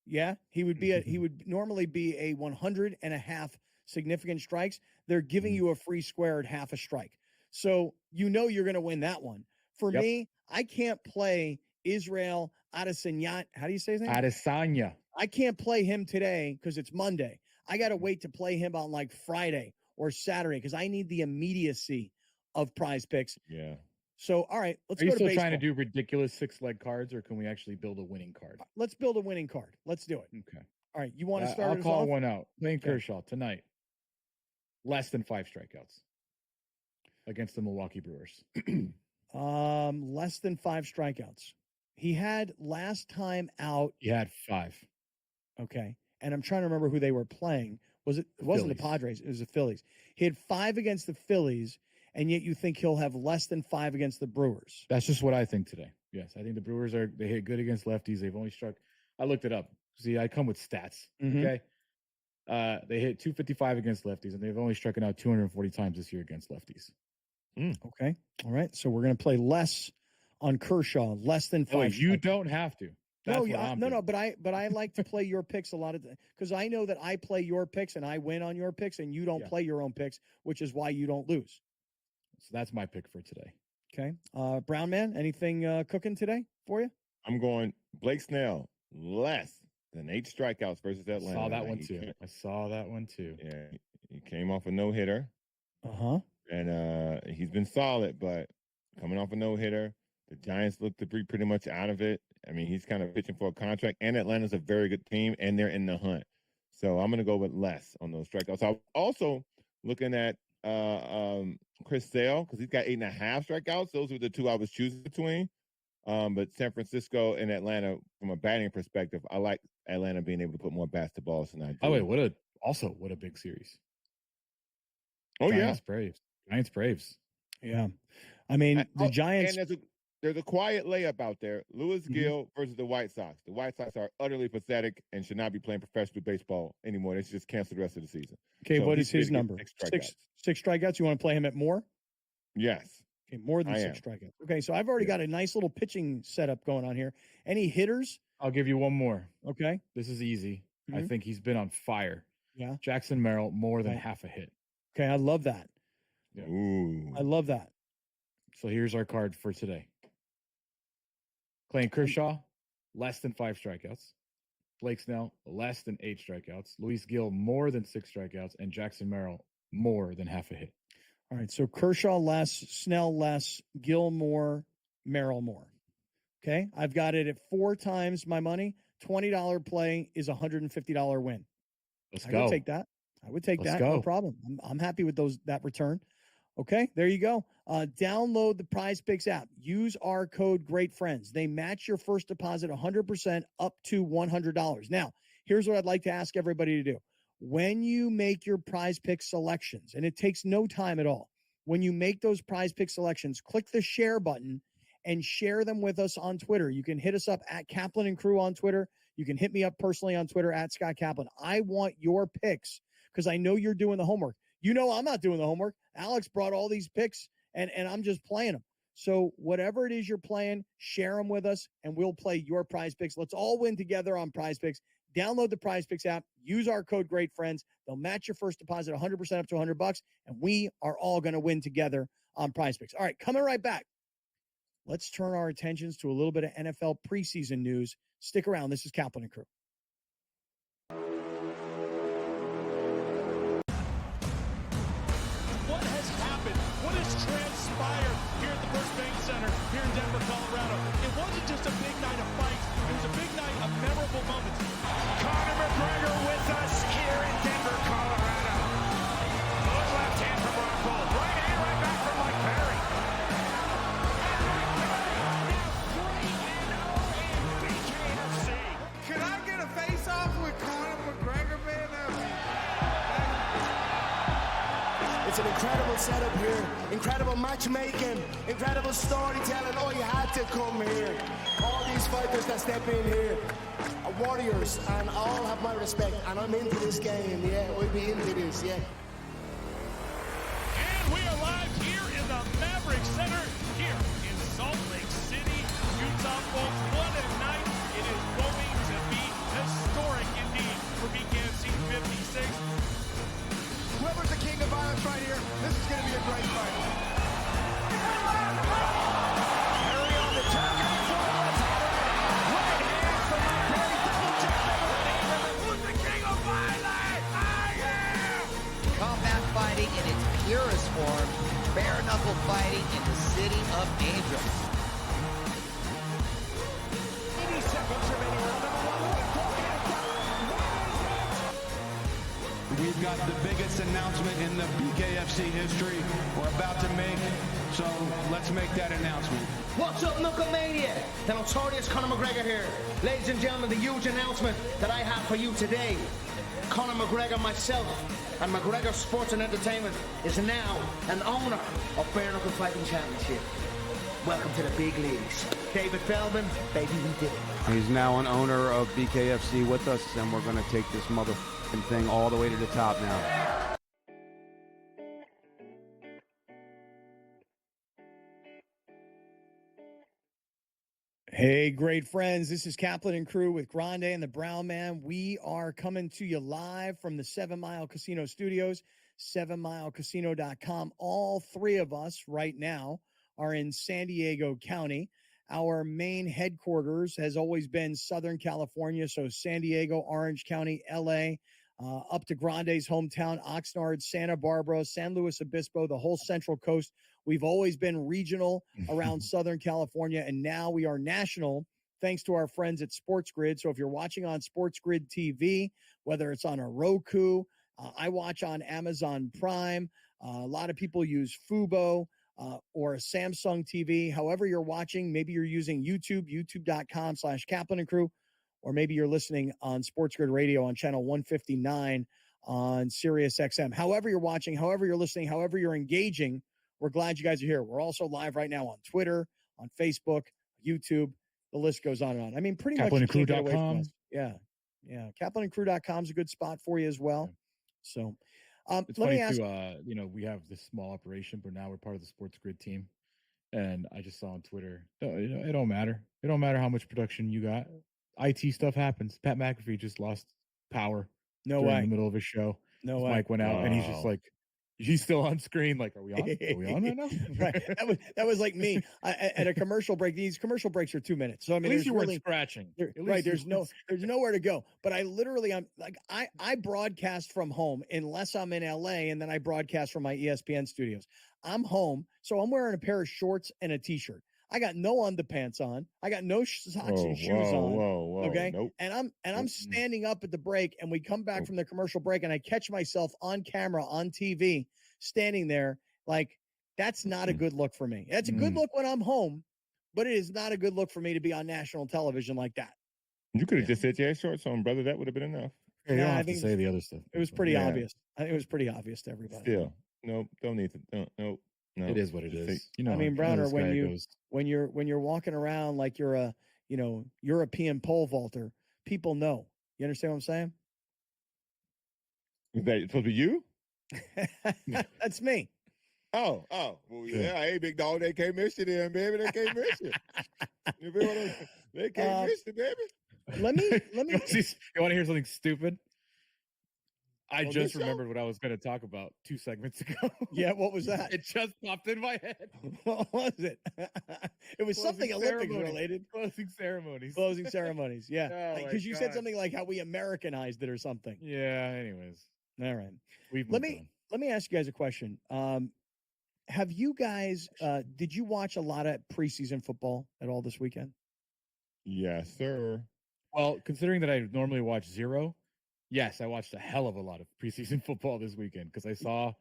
Yeah, he would normally be a 100.5 significant strikes. They're giving you a free square at half a strike. So you're going to win that one. For me, I can't play Israel Adesanya. How do you say his name? Adesanya. I can't play him today because it's Monday. I got to wait to play him on like Friday or Saturday because I need the immediacy of Prize Picks. Yeah. So, all right, let's go to baseball. Are you still trying to do ridiculous 6-leg cards, or can we actually build a winning card? Let's build a winning card. Let's do it. Okay. All right, you want to start? I'll call one out. Playing Kershaw tonight. Less than 5 strikeouts against the Milwaukee Brewers. Less than 5 strikeouts. He had last time out. He had 5. Okay. And I'm trying to remember who they were playing. It wasn't the Padres. It was the Phillies. He had 5 against the Phillies, and yet you think he'll have less than 5 against the Brewers. That's just what I think today. Yes, I think the Brewers they hit good against lefties. They've only struck. I looked it up. See, I come with stats. Okay. They hit 255 against lefties, and they've only struck out 240 times this year against lefties. Okay. All right. So we're going to play less on Kershaw, less than 5. You don't have to. That's No, but I like to play your picks a lot of because I know that I play your picks and I win on your picks, and you don't play your own picks, which is why you don't lose. So that's my pick for today. Okay. Brown man, anything cooking today for you? I'm going Blake Snell, less than 8 strikeouts versus Atlanta. I saw that one too. Yeah. He came off a no-hitter. Uh-huh. And he's been solid, but coming off a no-hitter, the Giants look to be pretty much out of it. I mean, he's kind of pitching for a contract, and Atlanta's a very good team, and they're in the hunt. So I'm going to go with less on those strikeouts. I'm also looking at Chris Sale because he's got 8.5 strikeouts. Those were the 2 I was choosing between. But San Francisco and Atlanta, from a batting perspective, I like Atlanta being able to put more bats to balls than I do. Oh, wait, what a big series. Oh, Giants, Braves. Yeah. I mean, the Giants. And there's a quiet layup out there. Lewis Gill versus the White Sox. The White Sox are utterly pathetic and should not be playing professional baseball anymore. They should just cancel the rest of the season. Okay, what is his number? 6 strikeouts. You want to play him at more? Yes. Okay, more than 6 strikeouts. Okay, so I've already got a nice little pitching setup going on here. Any hitters? I'll give you one more. Okay. This is easy. I think he's been on fire. Yeah. Jackson Merrill, more than half a hit. Okay, I love that. Yeah. Ooh. I love that. So here's our card for today. Clayton Kershaw, less than 5 strikeouts. Blake Snell, less than 8 strikeouts. Luis Gil, more than 6 strikeouts. And Jackson Merrill, more than half a hit. All right, so Kershaw less, Snell less, Gil more, Merrill more. Okay, I've got it at 4 times my money. $20 play is $150 win. Let's go. I would take that. No problem. I'm happy with that return. Okay, there you go. Download the Prize Picks app. Use our code GreatFriends. They match your first deposit 100% up to $100. Now, here's what I'd like to ask everybody to do. When you make your Prize Picks selections, and it takes no time at all, when you make those Prize Picks selections, click the share button and share them with us on Twitter. You can hit us up at Kaplan and Crew on Twitter. You can hit me up personally on Twitter at Scott Kaplan. I want your picks because I know you're doing the homework. You know I'm not doing the homework. Alex brought all these picks, and I'm just playing them. So whatever it is you're playing, share them with us, and we'll play your Prize Picks. Let's all win together on Prize Picks. Download the Prize Picks app. Use our code GreatFriends. They'll match your first deposit 100% up to $100, and we are all going to win together on Prize Picks. All right, coming right back. Let's turn our attentions to a little bit of NFL preseason news. Stick around. This is Kaplan and Crew. What has happened? What has transpired here at the First Bank Center here in Denver, Colorado? It wasn't just a big night of fights. It was a big night of memorable moments. Conor McGregor with us here in Denver, Colorado. Good left hand from Rockhold. Right hand right back from Mike Perry. It's an incredible setup here, incredible matchmaking, incredible storytelling. Oh, you had to come here. All these fighters that step in here are warriors, and all have my respect. And I'm into this game, yeah. We'll be into this, yeah. And we are live here in the Maverick Center, here in Salt Lake City, Utah, folks. What a night. It is going to be historic indeed for BKFC 56. Whoever's the king of violence right here, this is going to be a great fight. Harry on the top. Right hand from my daddy, double check. Who's the king of violence? I am! Combat fighting in its purest form, bare knuckle fighting in the city of angels. 80 seconds remaining. We've got the biggest announcement in the BKFC history we're about to make, so let's make that announcement. What's up, Knucklemania? The notorious Conor McGregor here. Ladies and gentlemen, the huge announcement that I have for you today. Conor McGregor, myself, and McGregor Sports and Entertainment is now an owner of Bare Knuckle Fighting Championship. Welcome to the big leagues. David Feldman, baby, we did it. He's now an owner of BKFC with us, and we're going to take this motherfucking thing all the way to the top now. Hey, great friends. This is Kaplan and Crew with Grande and the Brown Man. We are coming to you live from the 7 Mile Casino Studios, 7milecasino.com. All three of us right now are in San Diego County. Our main headquarters has always been Southern California, so San Diego, Orange County, L.A., up to Grande's hometown, Oxnard, Santa Barbara, San Luis Obispo, the whole Central Coast. We've always been regional around Southern California, and now we are national thanks to our friends at SportsGrid. So if you're watching on SportsGrid TV, whether it's on a Roku, I watch on Amazon Prime. A lot of people use Fubo or a Samsung TV. However you're watching, maybe you're using YouTube, youtube.com/Kaplan and Crew, or maybe you're listening on SportsGrid Radio on channel 159 on Sirius XM. However you're watching, however you're listening, however you're engaging, we're glad you guys are here. We're also live right now on Twitter, on Facebook, YouTube. The list goes on and on. I mean, pretty much you can't get away from us. Yeah. Kaplanandcrew.com is a good spot for you as well. So it's let funny me ask. Too, we have this small operation, but now we're part of the SportsGrid team. And I just saw on Twitter, it don't matter. It don't matter how much production you got. IT stuff happens. Pat McAfee just lost power. No way. In the middle of his show. No his way. mic went out, and he's just like, he's still on screen. Like, are we on? Are we on right now? Right. That was like me at a commercial break. These commercial breaks are 2 minutes. So I mean, at least you really, weren't scratching. Right. There's nowhere to go. But I literally, I broadcast from home unless I'm in LA, and then I broadcast from my ESPN studios. I'm home, so I'm wearing a pair of shorts and a t-shirt. I got no underpants on. I got no socks and shoes on. Whoa, okay. Nope. And I'm standing up at the break, and we come back from the commercial break, and I catch myself on camera on TV standing there. Like, that's not a good look for me. That's a good look when I'm home, but it is not a good look for me to be on national television like that. You could have just said you had shorts on, brother. That would have been enough. Yeah, you don't have to say the other stuff. It was pretty obvious. I think it was pretty obvious to everybody. Still, nope. Don't need to. No. It is what it is. I mean, Browner, when you're walking around like you're a European pole vaulter, people know. You understand what I'm saying? Is that supposed to be you? That's me. Oh, well, yeah. Hey, big dog, they can't miss you then, baby. They can't miss you. They can't miss you, baby. Let me. You want to hear something stupid? I just remembered what I was going to talk about 2 segments ago. Yeah, what was that? It just popped in my head. What was it? It was something Olympics related. Closing ceremonies. Closing ceremonies, yeah. Because you said God. something like how we Americanized it or something. Yeah, anyways. All right. Let me ask you guys a question. Have you guys, did you watch a lot of preseason football at all this weekend? Yes, sir. Well, considering that I normally watch 0, yes, I watched a hell of a lot of preseason football this weekend because I saw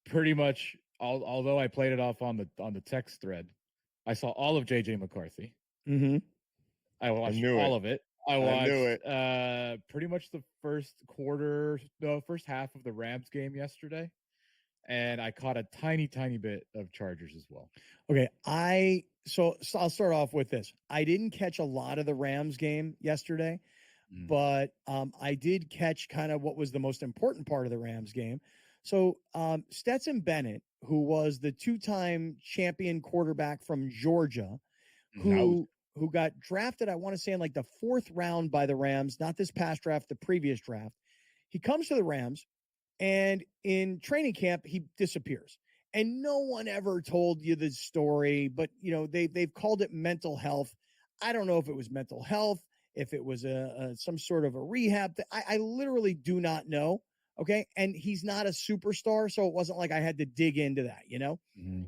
pretty much although I played it off on the text thread, I saw all of JJ McCarthy. Mm-hmm. I watched all of it. I watched pretty much the first half of the Rams game yesterday. and I caught a tiny bit of Chargers as well. Okay, so I'll start off with this. I didn't catch a lot of the Rams game yesterday, but I did catch kind of what was the most important part of the Rams game. So Stetson Bennett, who was the two-time champion quarterback from Georgia, who got drafted, I want to say in like the 4th round by the Rams, not this past draft, the previous draft. He comes to the Rams, and in training camp, he disappears. And no one ever told you the story, but they've called it mental health. I don't know if it was mental health, if it was some sort of a rehab. I literally do not know. Okay. And he's not a superstar, so it wasn't like I had to dig into that,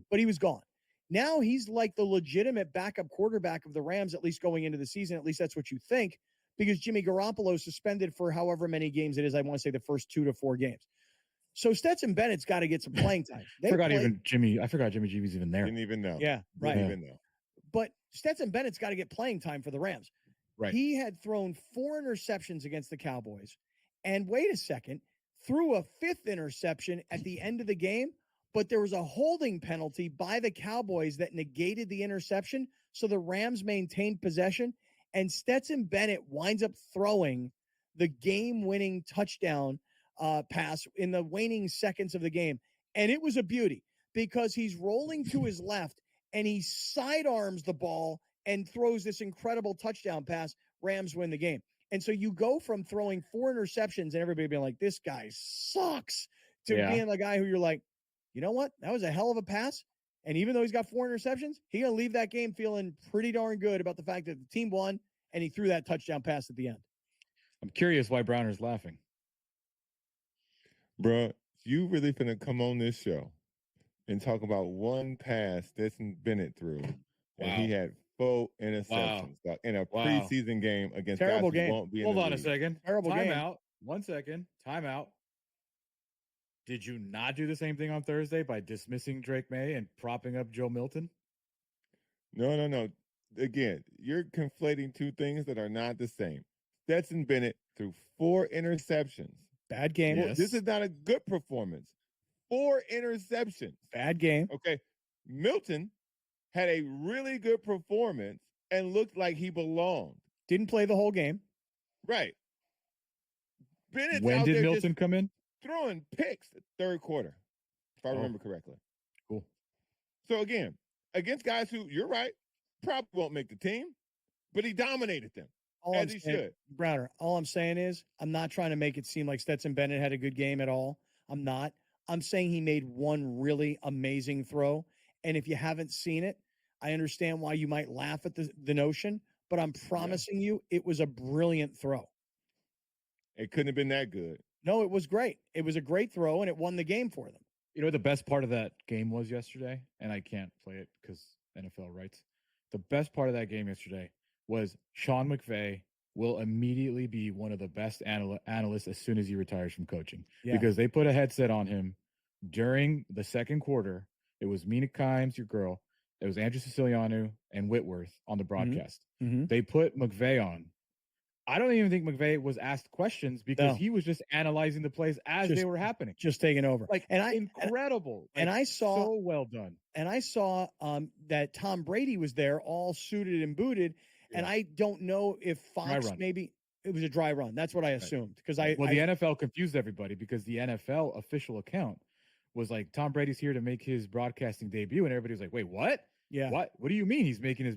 but he was gone. Now he's like the legitimate backup quarterback of the Rams, at least going into the season. At least that's what you think, because Jimmy Garoppolo is suspended for however many games it is. I want to say the first 2 to 4 games. So Stetson Bennett's got to get some playing time. I forgot Jimmy G was even there. Didn't even know. Yeah, right. Didn't even know. But Stetson Bennett's got to get playing time for the Rams. Right. He had thrown 4 interceptions against the Cowboys. And wait a second, threw a 5th interception at the end of the game, but there was a holding penalty by the Cowboys that negated the interception. So the Rams maintained possession, and Stetson Bennett winds up throwing the game-winning touchdown pass in the waning seconds of the game. And it was a beauty because he's rolling to his left and he sidearms the ball and throws this incredible touchdown pass. Rams win the game. And so you go from throwing 4 interceptions and everybody being like, this guy sucks, to being the guy who you're like, you know what? That was a hell of a pass. And even though he's got 4 interceptions, he's going to leave that game feeling pretty darn good about the fact that the team won and he threw that touchdown pass at the end. I'm curious why Browner's laughing. Bro, you really finna come on this show and talk about one pass Stetson Bennett threw, and he had 4 interceptions in a preseason game against terrible guys who game. won't be in Hold the on a league. second. Terrible game. Timeout. 1 second. Timeout. Did you not do the same thing on Thursday by dismissing Drake May and propping up Joe Milton? No. Again, you're conflating two things that are not the same. Stetson Bennett threw 4 interceptions. Bad game. Well, this is not a good performance. 4 interceptions. Bad game. Okay. Milton had a really good performance and looked like he belonged. Didn't play the whole game. Right. Bennett's When out did there Milton just come in? throwing picks third quarter, if I remember correctly. Cool. So again, against guys who, you're right, probably won't make the team, but he dominated them. As he should. Browner, all I'm saying is I'm not trying to make it seem like Stetson Bennett had a good game at all. I'm not. I'm saying he made one really amazing throw. And if you haven't seen it, I understand why you might laugh at the notion, but I'm promising you it was a brilliant throw. It couldn't have been that good. No, it was great. It was a great throw, and it won the game for them. You know what the best part of that game was yesterday? And I can't play it because NFL rights. The best part of that game yesterday was Sean McVay will immediately be one of the best analysts as soon as he retires from coaching. Yeah. Because they put a headset on him during the second quarter. It was Mina Kimes, your girl. It was Andrew Siciliano and Whitworth on the broadcast. Mm-hmm. They put McVay on. I don't even think McVay was asked questions because he was just analyzing the plays as they were happening. Just taking over. Incredible. And I saw so well done. And I saw that Tom Brady was there all suited and booted. Yeah. And I don't know if Fox maybe it was a dry run. That's what I assumed. Because the NFL confused everybody because the NFL official account was like, Tom Brady's here to make his broadcasting debut. And everybody was like, wait, what? Yeah. What do you mean he's making his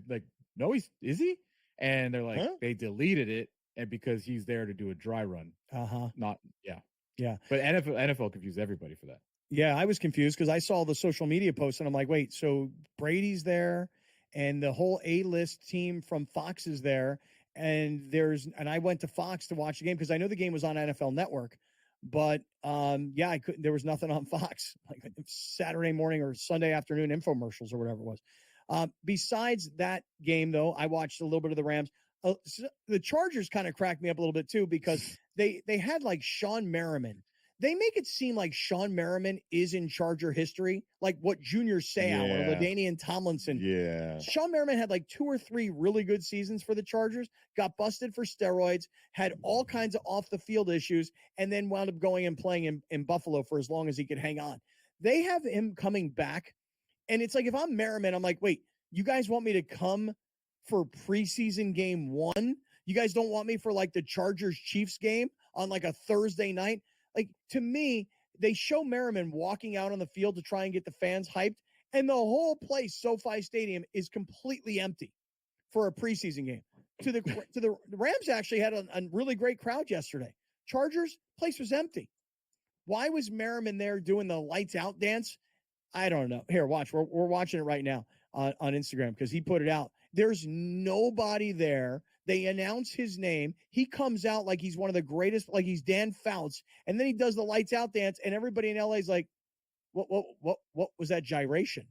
no, is he? And they're like, they deleted it. And because he's there to do a dry run. Yeah. But NFL confused everybody for that. Yeah, I was confused because I saw the social media post and I'm like, wait, so Brady's there and the whole A-list team from Fox is there. And I went to Fox to watch the game because I know the game was on NFL Network. But I couldn't. There was nothing on Fox, like Saturday morning or Sunday afternoon infomercials or whatever it was. Besides that game, though, I watched a little bit of the Rams. The Chargers kind of cracked me up a little bit too because they had like Sean Merriman. They make it seem like Sean Merriman is in Charger history, like what Junior Seau or LaDainian Tomlinson. Yeah. Sean Merriman had like 2 or 3 really good seasons for the Chargers, got busted for steroids, had all kinds of off the field issues, and then wound up going and playing in Buffalo for as long as he could hang on. they have him coming back. And it's like, if I'm Merriman, I'm like, wait, you guys want me to come for preseason game 1? You guys don't want me for like the Chargers-Chiefs game on like a Thursday night? Like, to me, they show Merriman walking out on the field to try and get the fans hyped, and the whole place, SoFi Stadium, is completely empty for a preseason game. The Rams actually had a really great crowd yesterday. Chargers, place was empty. Why was Merriman there doing the lights out dance? I don't know. Here, watch. We're watching it right now on Instagram because he put it out. There's nobody there. They announce his name. He comes out like he's one of the greatest, like he's Dan Fouts, and then he does the lights out dance, and everybody in LA is like, "What was that gyration?"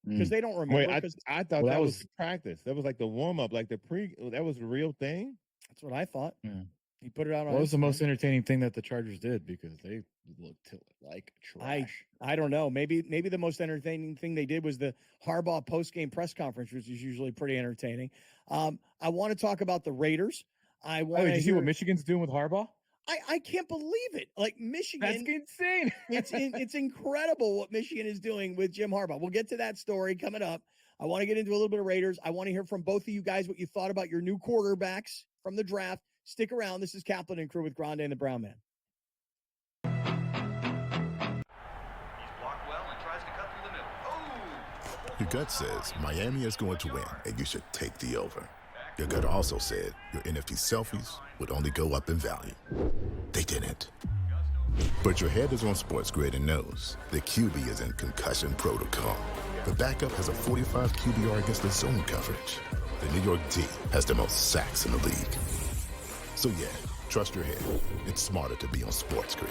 Because they don't remember. Wait, I thought that was practice. That was like the warm up, like the pre. That was the real thing. That's what I thought. Yeah. He put it out on. What was the most entertaining thing that the Chargers did? Because they looked like trash. I don't know. Maybe the most entertaining thing they did was the Harbaugh post-game press conference, which is usually pretty entertaining. I want to talk about the Raiders. Did you see what Michigan's doing with Harbaugh? I can't believe it. Like, Michigan. That's insane. It's incredible what Michigan is doing with Jim Harbaugh. We'll get to that story coming up. I want to get into a little bit of Raiders. I want to hear from both of you guys what you thought about your new quarterbacks from the draft. Stick around. This is Kaplan and Crew with Grande and the Brown Man. He's blocked well and tries to cut through the middle. Oh! Your gut says Miami is going to win, and you should take the over. Your gut also said your NFT selfies would only go up in value. They didn't. But your head is on SportsGrid and knows the QB is in concussion protocol. The backup has a 45 QBR against the zone coverage. The New York D has the most sacks in the league. So yeah, trust your head. It's smarter to be on SportsGrid.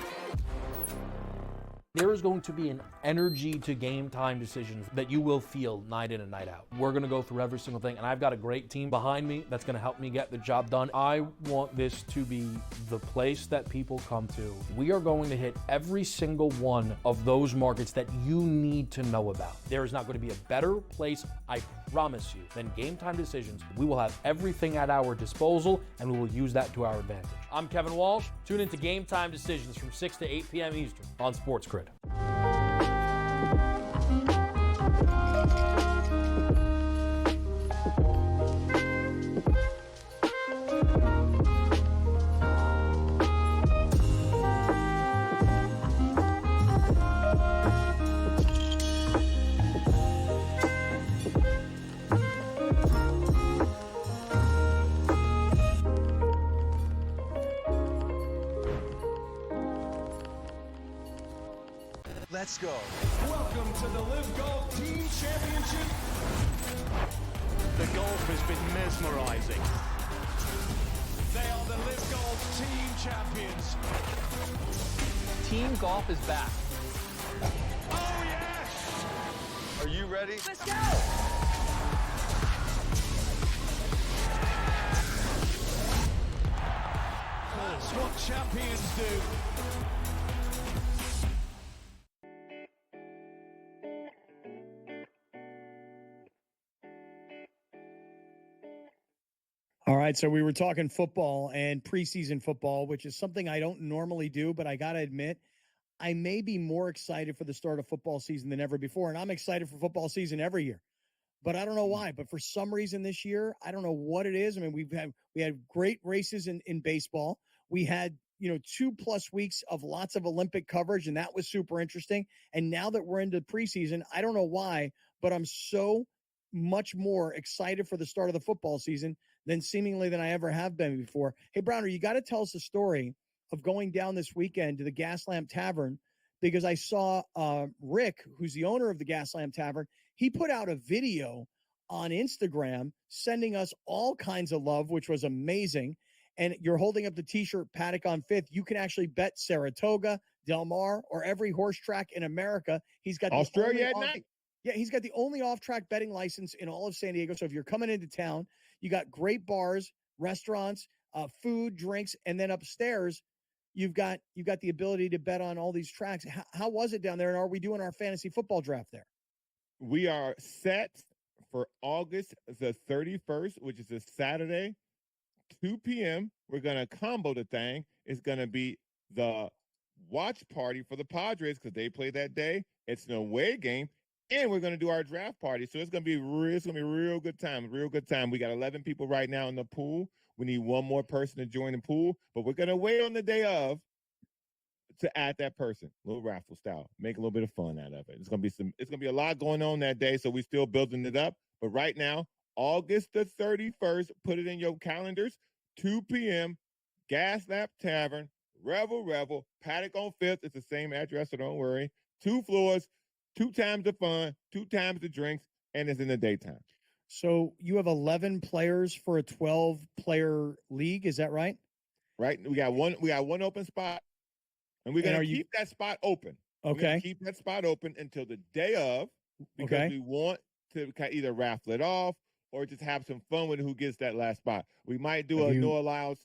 There is going to be an energy to game time decisions that you will feel night in and night out. We're going to go through every single thing, and I've got a great team behind me that's going to help me get the job done. I want this to be the place that people come to. We are going to hit every single one of those markets that you need to know about. There is not going to be a better place, I promise you, than Game Time Decisions. We will have everything at our disposal, and we will use that to our advantage. I'm Kevin Walsh. Tune into Game Time Decisions from 6 to 8 p.m. Eastern on SportsGrid. Let's go. Welcome to the Live Golf Team Championship. The golf has been mesmerizing. They are the Live Golf Team Champions. Team golf is back. Oh, yes! Are you ready? Let's go! That's what champions do. All right, so we were talking football and preseason football, which is something I don't normally do, but I got to admit, I may be more excited for the start of football season than ever before, and I'm excited for football season every year. But I don't know why, but for some reason this year, I don't know what it is. I mean, we had great races in baseball. We had, 2+ weeks of lots of Olympic coverage, and that was super interesting. And now that we're into preseason, I don't know why, but I'm so much more excited for the start of the football season than I ever have been before. Hey, Browner, you got to tell us the story of going down this weekend to the Gaslamp Tavern, because I saw Rick, who's the owner of the Gaslamp Tavern, he put out a video on Instagram sending us all kinds of love, which was amazing. And you're holding up the T-shirt, Paddock on 5th. You can actually bet Saratoga, Del Mar, or every horse track in America. He's got Australia at night. Yeah, he's got the only off-track betting license in all of San Diego. So if you're coming into town, you got great bars, restaurants, food, drinks, and then upstairs, you've got the ability to bet on all these tracks. How was it down there, and are we doing our fantasy football draft there? We are set for August the 31st, which is a Saturday, 2 p.m. We're going to combo the thing. It's going to be the watch party for the Padres because they play that day. It's an away game, and we're going to do our draft party. So it's going to be a real good time. Real good time. We got 11 people right now in the pool. We need one more person to join the pool, but we're going to wait on the day of to add that person, a little raffle style, make a little bit of fun out of it. It's gonna be a lot going on that day, so we're still building it up. But right now, August the 31st, put it in your calendars, 2 p.m., Gaslamp Tavern, Revel, Paddock on 5th. It's the same address, so don't worry. 2 floors, 2 times the fun, 2 times the drinks, and it's in the daytime. So you have 11 players for a 12-player league, is that right? Right. We got one open spot. And we're going to keep that spot open. Okay. We're going to keep that spot open until the day of because we want to either raffle it off or just have some fun with who gets that last spot. We might do a Noah Lyles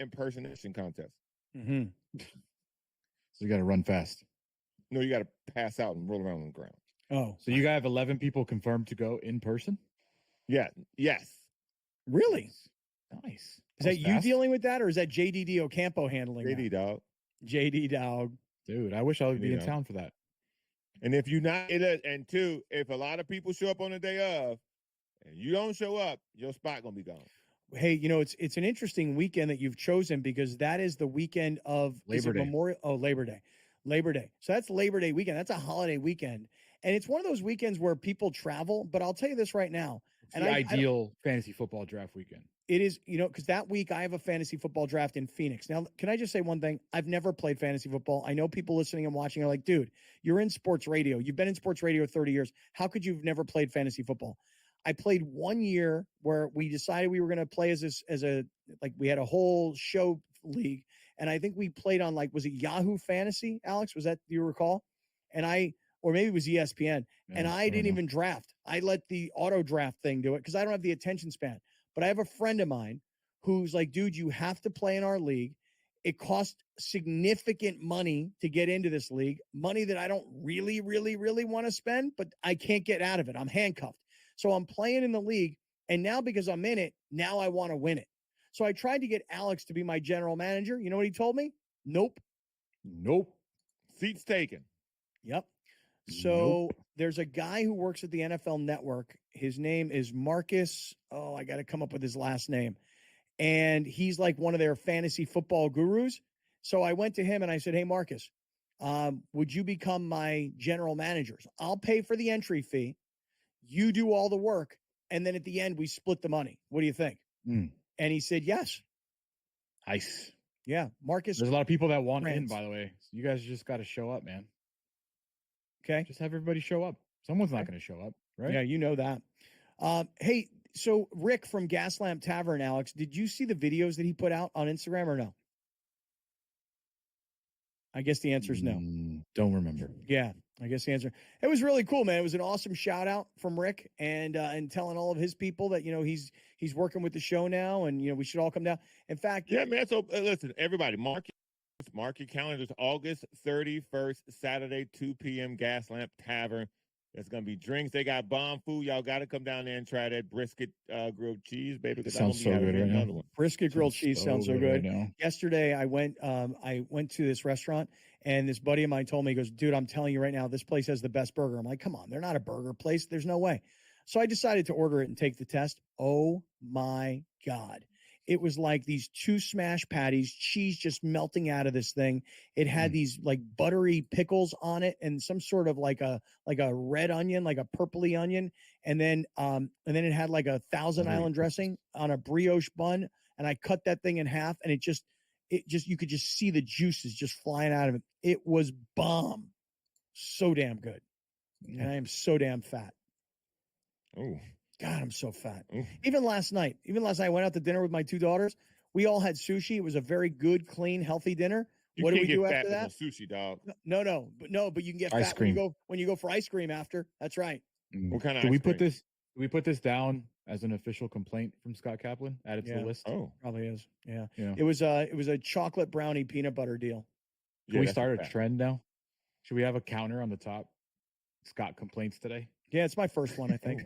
impersonation contest. Mm-hmm. So you got to run fast. No, you got to pass out and roll around on the ground. Oh. So you guys have 11 people confirmed to go in person? Yeah. Yes. Really? Nice. Is that you dealing with that, or is that JD Ocampo handling that? JD, dog. JD dog. Dude, I wish I would be in town for that. And if you're not, and two, if a lot of people show up on the day of and you don't show up, your spot going to be gone. Hey, it's an interesting weekend that you've chosen because that is the weekend of Labor Day. Labor Day. Labor Day. So that's Labor Day weekend. That's a holiday weekend. And it's one of those weekends where people travel. But I'll tell you this right now. It's the ideal fantasy football draft weekend. It is, because that week I have a fantasy football draft in Phoenix. Now, can I just say one thing? I've never played fantasy football. I know people listening and watching are like, dude, you're in sports radio. You've been in sports radio 30 years. How could you have never played fantasy football? I played 1 year where we decided we were going to play we had a whole show league. And I think we played on was it Yahoo Fantasy, Alex? Was that, do you recall? Or maybe it was ESPN. Yeah, and I didn't even draft. I let the auto draft thing do it because I don't have the attention span. But I have a friend of mine who's like, dude, you have to play in our league. It costs significant money to get into this league, money that I don't really, really, really want to spend, but I can't get out of it. I'm handcuffed. So I'm playing in the league. And now because I'm in it, now I want to win it. So I tried to get Alex to be my general manager. You know what he told me? Nope. Seats taken. Yep. So there's a guy who works at the NFL Network. His name is Marcus. Oh, I got to come up with his last name. And he's like one of their fantasy football gurus. So I went to him and I said, hey, Marcus, would you become my general managers? I'll pay for the entry fee. You do all the work. And then at the end, we split the money. What do you think? And he said, yes. Nice. Yeah. Marcus. There's a lot of people that want in, by the way. So you guys just got to show up, man. Okay. Just have everybody show up. Someone's not going to show up, right? Yeah, you know that. Hey, so Rick from Gaslamp Tavern, Alex, did you see the videos that he put out on Instagram or no? I guess the answer is no. Don't remember. Yeah, I guess the answer. It was really cool, man. It was an awesome shout out from Rick and telling all of his people that, he's working with the show now and, we should all come down. In fact. Yeah, man. So listen, everybody, mark your calendars. August 31st, Saturday, 2 p.m. Gaslamp Tavern. There's going to be drinks. They got bomb food. Y'all got to come down there and try that brisket grilled cheese, baby. Sounds so good right now. Brisket grilled cheese sounds so good. Right yesterday, I went to this restaurant, and this buddy of mine told me, he goes, dude, I'm telling you right now, this place has the best burger. I'm like, come on, they're not a burger place. There's no way. So I decided to order it and take the test. Oh, my God. It was like these 2 smash patties, cheese just melting out of this thing. It had these like buttery pickles on it and some sort of like a red onion, like a purpley onion. And then it had like a Thousand Island dressing on a brioche bun. And I cut that thing in half and it just, you could just see the juices just flying out of it. It was bomb. So damn good. And I am so damn fat. Oh. God, I'm so fat. Even last night, I went out to dinner with my 2 daughters. We all had sushi. It was a very good, clean, healthy dinner. What do we do after that? Sushi, dog. But you can get ice fat cream. when you go for ice cream after. That's right. What kind of? Do we put this down as an official complaint from Scott Kaplan? Added to the list. Oh, probably is. Yeah. It was a chocolate brownie peanut butter deal. Can we start a trend now? Should we have a counter on the top? Scott complaints today. Yeah, it's my first one, I think.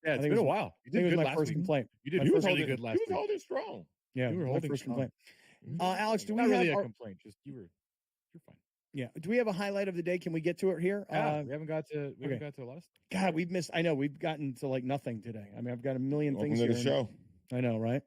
Yeah, it's been a while. You did good my first complaint. You did really good last week. You were holding strong. Yeah, you were holding first strong. complaint. Alex, do we not have really a complaint? Just you're fine. Yeah. Do we have a highlight of the day? Can we get to it here? Yeah, we haven't got to a lot of stuff. God, we've missed. I know we've gotten to like nothing today. I mean, I've got a million things Welcome here. to the show. I know, right?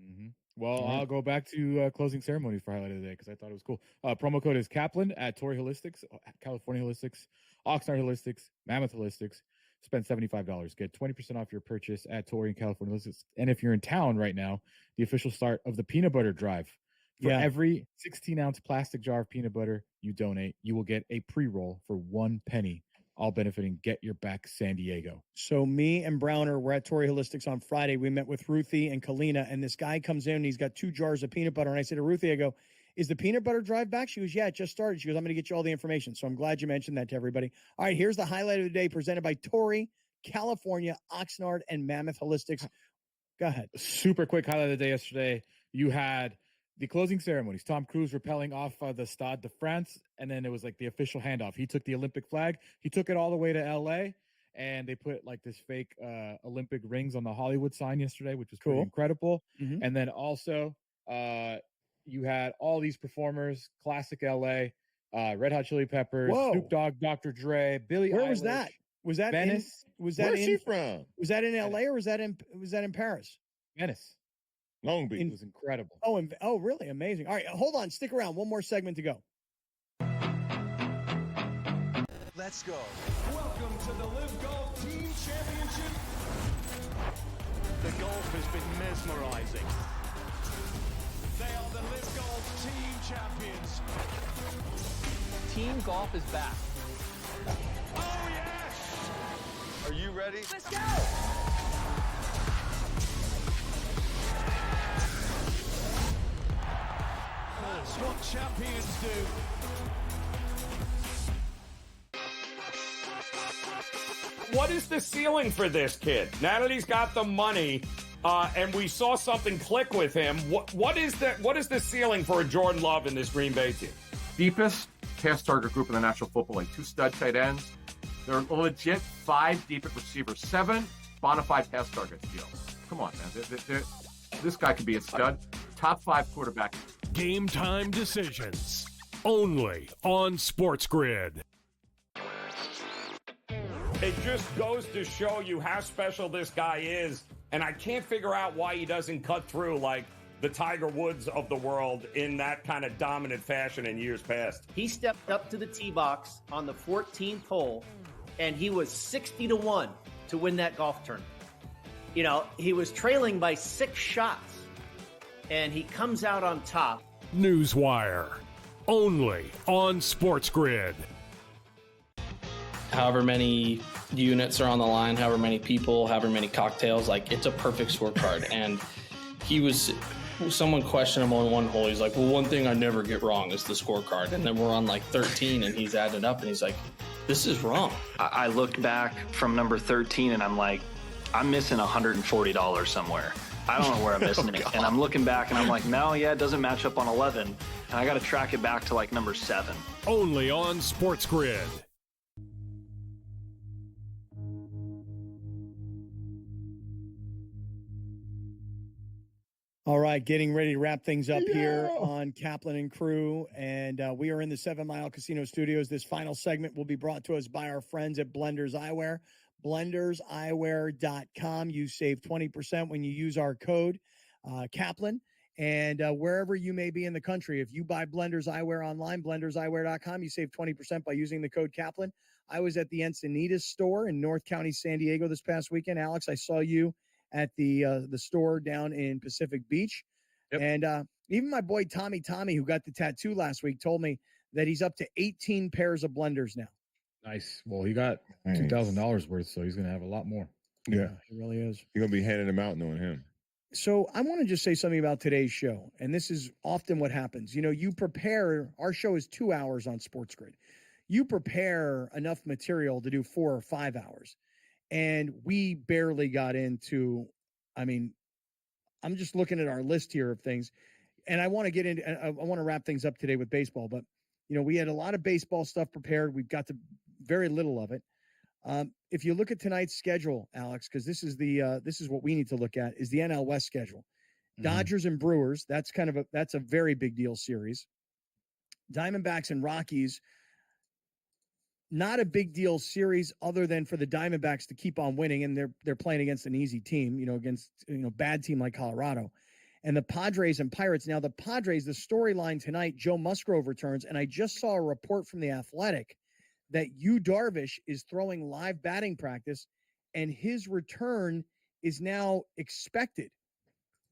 Mm-hmm. Well, Right. I'll go back to closing ceremonies for highlight of the day because I thought it was cool. Promo code is Kaplan at Torrey Holistics, California Holistics, Oxnard Holistics, Mammoth Holistics. Spend $75. Get 20% off your purchase at Torrey and California Holistics. And if you're in town right now, the official start of the peanut butter drive. For every 16-ounce plastic jar of peanut butter you donate, you will get a pre-roll for 1 penny, all benefiting Get Your Back San Diego. So me and Browner were at Torrey Holistics on Friday. We met with Ruthie and Kalina, and this guy comes in and he's got 2 jars of peanut butter. And I said to Ruthie, I go, is the peanut butter drive back? She goes, yeah, it just started. She goes, I'm going to get you all the information. So I'm glad you mentioned that to everybody. All right, here's the highlight of the day presented by Torrey, California, Oxnard, and Mammoth Holistics. Go ahead. Super quick highlight of the day yesterday. You had the closing ceremonies. Tom Cruise rappelling off the Stade de France, and then it was like the official handoff. He took the Olympic flag. He took it all the way to L.A., and they put like this fake Olympic rings on the Hollywood sign yesterday, which was pretty incredible. Mm-hmm. And then also you had all these performers, classic L.A., Red Hot Chili Peppers, Snoop Dogg, Dr. Dre, Billie Eilish. Where was that? Was that Venice? Was that Where's she from? Was that in L.A. or was that in Paris? Venice. Long Beach. It was incredible. Oh, really? Amazing. All right, hold on. Stick around. One more segment to go. Let's go. Welcome to the Live Golf Team Championship. The golf has been mesmerizing. They are the Live Golf Team Champions. Team golf is back. Oh, yes! Are you ready? Let's go! That's what champions do. What is the ceiling for this kid? Now that he's got the money, and we saw something click with him, what is the ceiling for a Jordan Love in this Green Bay team? Deepest pass target group in the National Football League. 2 stud tight ends. They're legit 5 deep at receiver, 7 bona fide pass targets deal. Come on, man. This guy could be a stud. Top 5 quarterback. Game time decisions. Only on SportsGrid. It just goes to show you how special this guy is, and I can't figure out why he doesn't cut through like the Tiger Woods of the world in that kind of dominant fashion in years past. He stepped up to the tee box on the 14th hole, and he was 60-1 to win that golf tournament. You know, he was trailing by 6 shots, and he comes out on top. Newswire. Only on SportsGrid. However many units are on the line, however many people, however many cocktails, like it's a perfect scorecard. And someone questioned him on one hole. He's like, well, one thing I never get wrong is the scorecard. And then we're on like 13 and he's added up and he's like, this is wrong. I looked back from number 13 and I'm like, I'm missing $140 somewhere. I don't know where I'm missing it. And I'm looking back and I'm like, no, yeah, it doesn't match up on 11. And I got to track it back to like number 7. Only on SportsGrid. All right, getting ready to wrap things up here on Kaplan and Crew. And we are in the 7 Mile Casino Studios. This final segment will be brought to us by our friends at Blenders Eyewear. BlendersEyewear.com. You save 20% when you use our code Kaplan. And wherever you may be in the country, if you buy Blenders Eyewear online, BlendersEyewear.com, you save 20% by using the code Kaplan. I was at the Encinitas store in North County, San Diego this past weekend. Alex, I saw you at the store down in Pacific Beach. Yep. And even my boy Tommy, who got the tattoo last week, told me that he's up to 18 pairs of blenders now. Nice. Well, he got $2,000 worth, so he's going to have a lot more. Yeah, he really is. You're going to be handing them out knowing him. So I want to just say something about today's show, and this is often what happens. You know, you prepare, our show is 2 hours on SportsGrid. You prepare enough material to do 4 or 5 hours. And we barely got into, I mean, I'm just looking at our list here of things. And I want to get into, I want to wrap things up today with baseball. But, you know, we had a lot of baseball stuff prepared. We've got to very little of it. If you look at tonight's schedule, Alex, because this is what we need to look at, is the NL West schedule. Mm-hmm. Dodgers and Brewers, that's a very big deal series. Diamondbacks and Rockies, not a big deal series other than for the Diamondbacks to keep on winning, and they're playing against an easy team, against bad team like Colorado. And the Padres and Pirates. Now the Padres, the storyline tonight, Joe Musgrove returns, and I just saw a report from The Athletic that Yu Darvish is throwing live batting practice, and his return is now expected,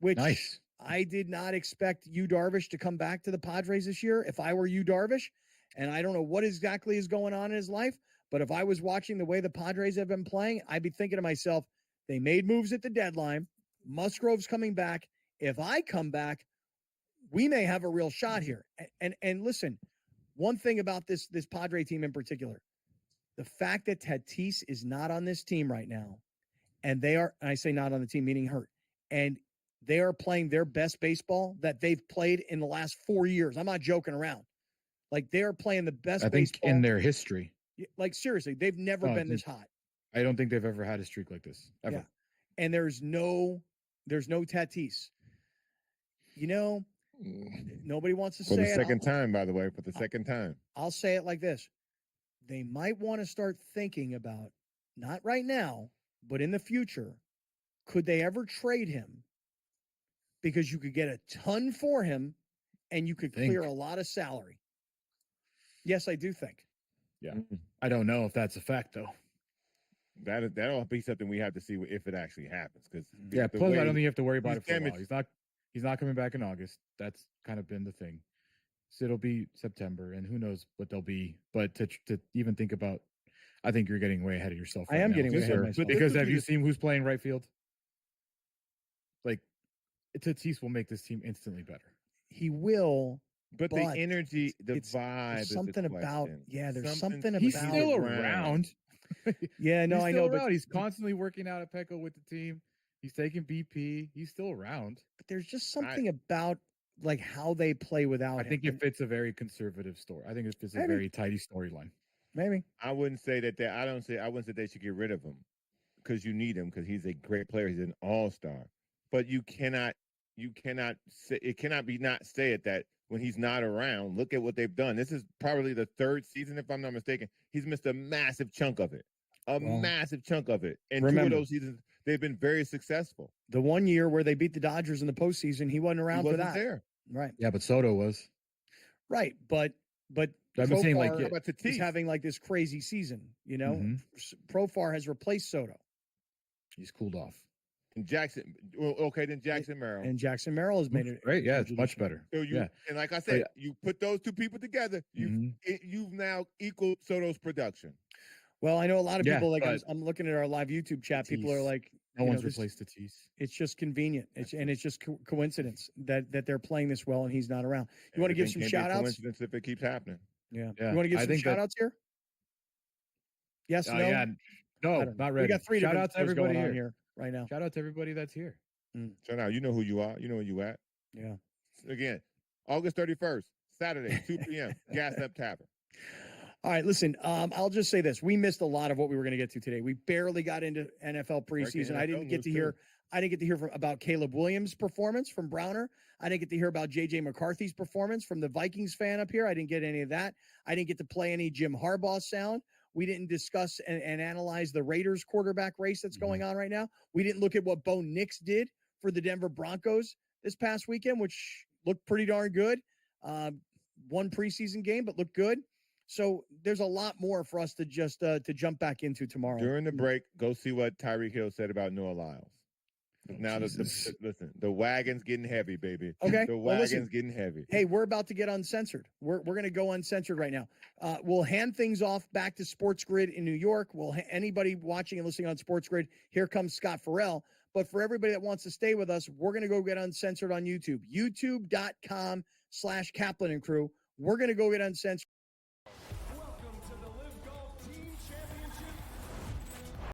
which nice. I did not expect Yu Darvish to come back to the Padres this year. If I were Yu Darvish, and I don't know what exactly is going on in his life, but if I was watching the way the Padres have been playing, I'd be thinking to myself, they made moves at the deadline. Musgrove's coming back. If I come back, we may have a real shot here. And listen, one thing about this Padre team in particular, the fact that Tatis is not on this team right now, and I say not on the team, meaning hurt, and they are playing their best baseball that they've played in the last 4 years. I'm not joking around. Like, they are playing the best baseball in their history. Like, seriously, they've never been this hot. I don't think they've ever had a streak like this, ever. Yeah. And there's no Tatis. Nobody wants to say it. For the second time, by the way, for the second time. I'll say it like this. They might want to start thinking about, not right now, but in the future, could they ever trade him? Because you could get a ton for him and you could clear a lot of salary. Yes, I do think. Yeah. I don't know if that's a fact, though. That'll be something we have to see if it actually happens. Because plus I don't think you have to worry about it for a while. He's not coming back in August. That's kind of been the thing. So it'll be September, and who knows what they'll be. But to even think about, I think you're getting way ahead of yourself. I am getting way ahead of myself. Because have you seen who's playing right field? Like, Tatis will make this team instantly better. He will. But the energy, the vibe, there's something about there's something about. He's still around. Yeah, no, I know. But he's constantly working out at Petco with the team. He's taking BP. He's still around. But there's just something about like how they play without him. I think it fits a very conservative story. I think it fits a very tidy storyline. Maybe. I wouldn't say that. I wouldn't say they should get rid of him because you need him because he's a great player. He's an all-star. But you cannot say it cannot be not say it that when he's not around. Look at what they've done. This is probably the third season, if I'm not mistaken. He's missed a massive chunk of it. Massive chunk of it. And two of those seasons, they've been very successful. The one year where they beat the Dodgers in the postseason, he wasn't around for that. There. Right. Yeah, but Soto was. Right. But I'm saying, like, he's having like this crazy season, Profar has replaced Soto. He's cooled off. And Jackson Merrill. And Jackson Merrill has made it great. Yeah, it's much better. So and like I said, you put those two people together, you've now equaled Soto's production. Well, I know a lot of people I'm looking at our live YouTube chat. People are like, no one's replaced Tatis. It's just convenient. It's just coincidence that they're playing this well and he's not around. You want to give some shout outs? Coincidence if it keeps happening. Yeah. You want to give some shout outs here? Yes, no? Yeah. No, not ready. We got 3 shout out to everybody here right now. Shout out to everybody that's here. So now you know who you are. You know where you at. Yeah. Again, August 31st, Saturday, 2 p.m., Gas Up Tavern. All right, listen, I'll just say this. We missed a lot of what we were going to get to today. We barely got into NFL preseason. I didn't get to hear about Caleb Williams' performance from Browner. I didn't get to hear about J.J. McCarthy's performance from the Vikings fan up here. I didn't get any of that. I didn't get to play any Jim Harbaugh sound. We didn't discuss and analyze the Raiders quarterback race that's going on right now. We didn't look at what Bo Nix did for the Denver Broncos this past weekend, which looked pretty darn good. One preseason game, but looked good. So there's a lot more for us to just to jump back into tomorrow. During the break, go see what Tyreek Hill said about Noah Lyles. Now, listen, the wagon's getting heavy, baby. Okay. The wagon's getting heavy. Hey, we're about to get uncensored. We're going to go uncensored right now. We'll hand things off back to SportsGrid in New York. Anybody watching and listening on SportsGrid, here comes Scott Farrell. But for everybody that wants to stay with us, we're going to go get uncensored on YouTube. YouTube.com/Kaplan and Crew. We're going to go get uncensored.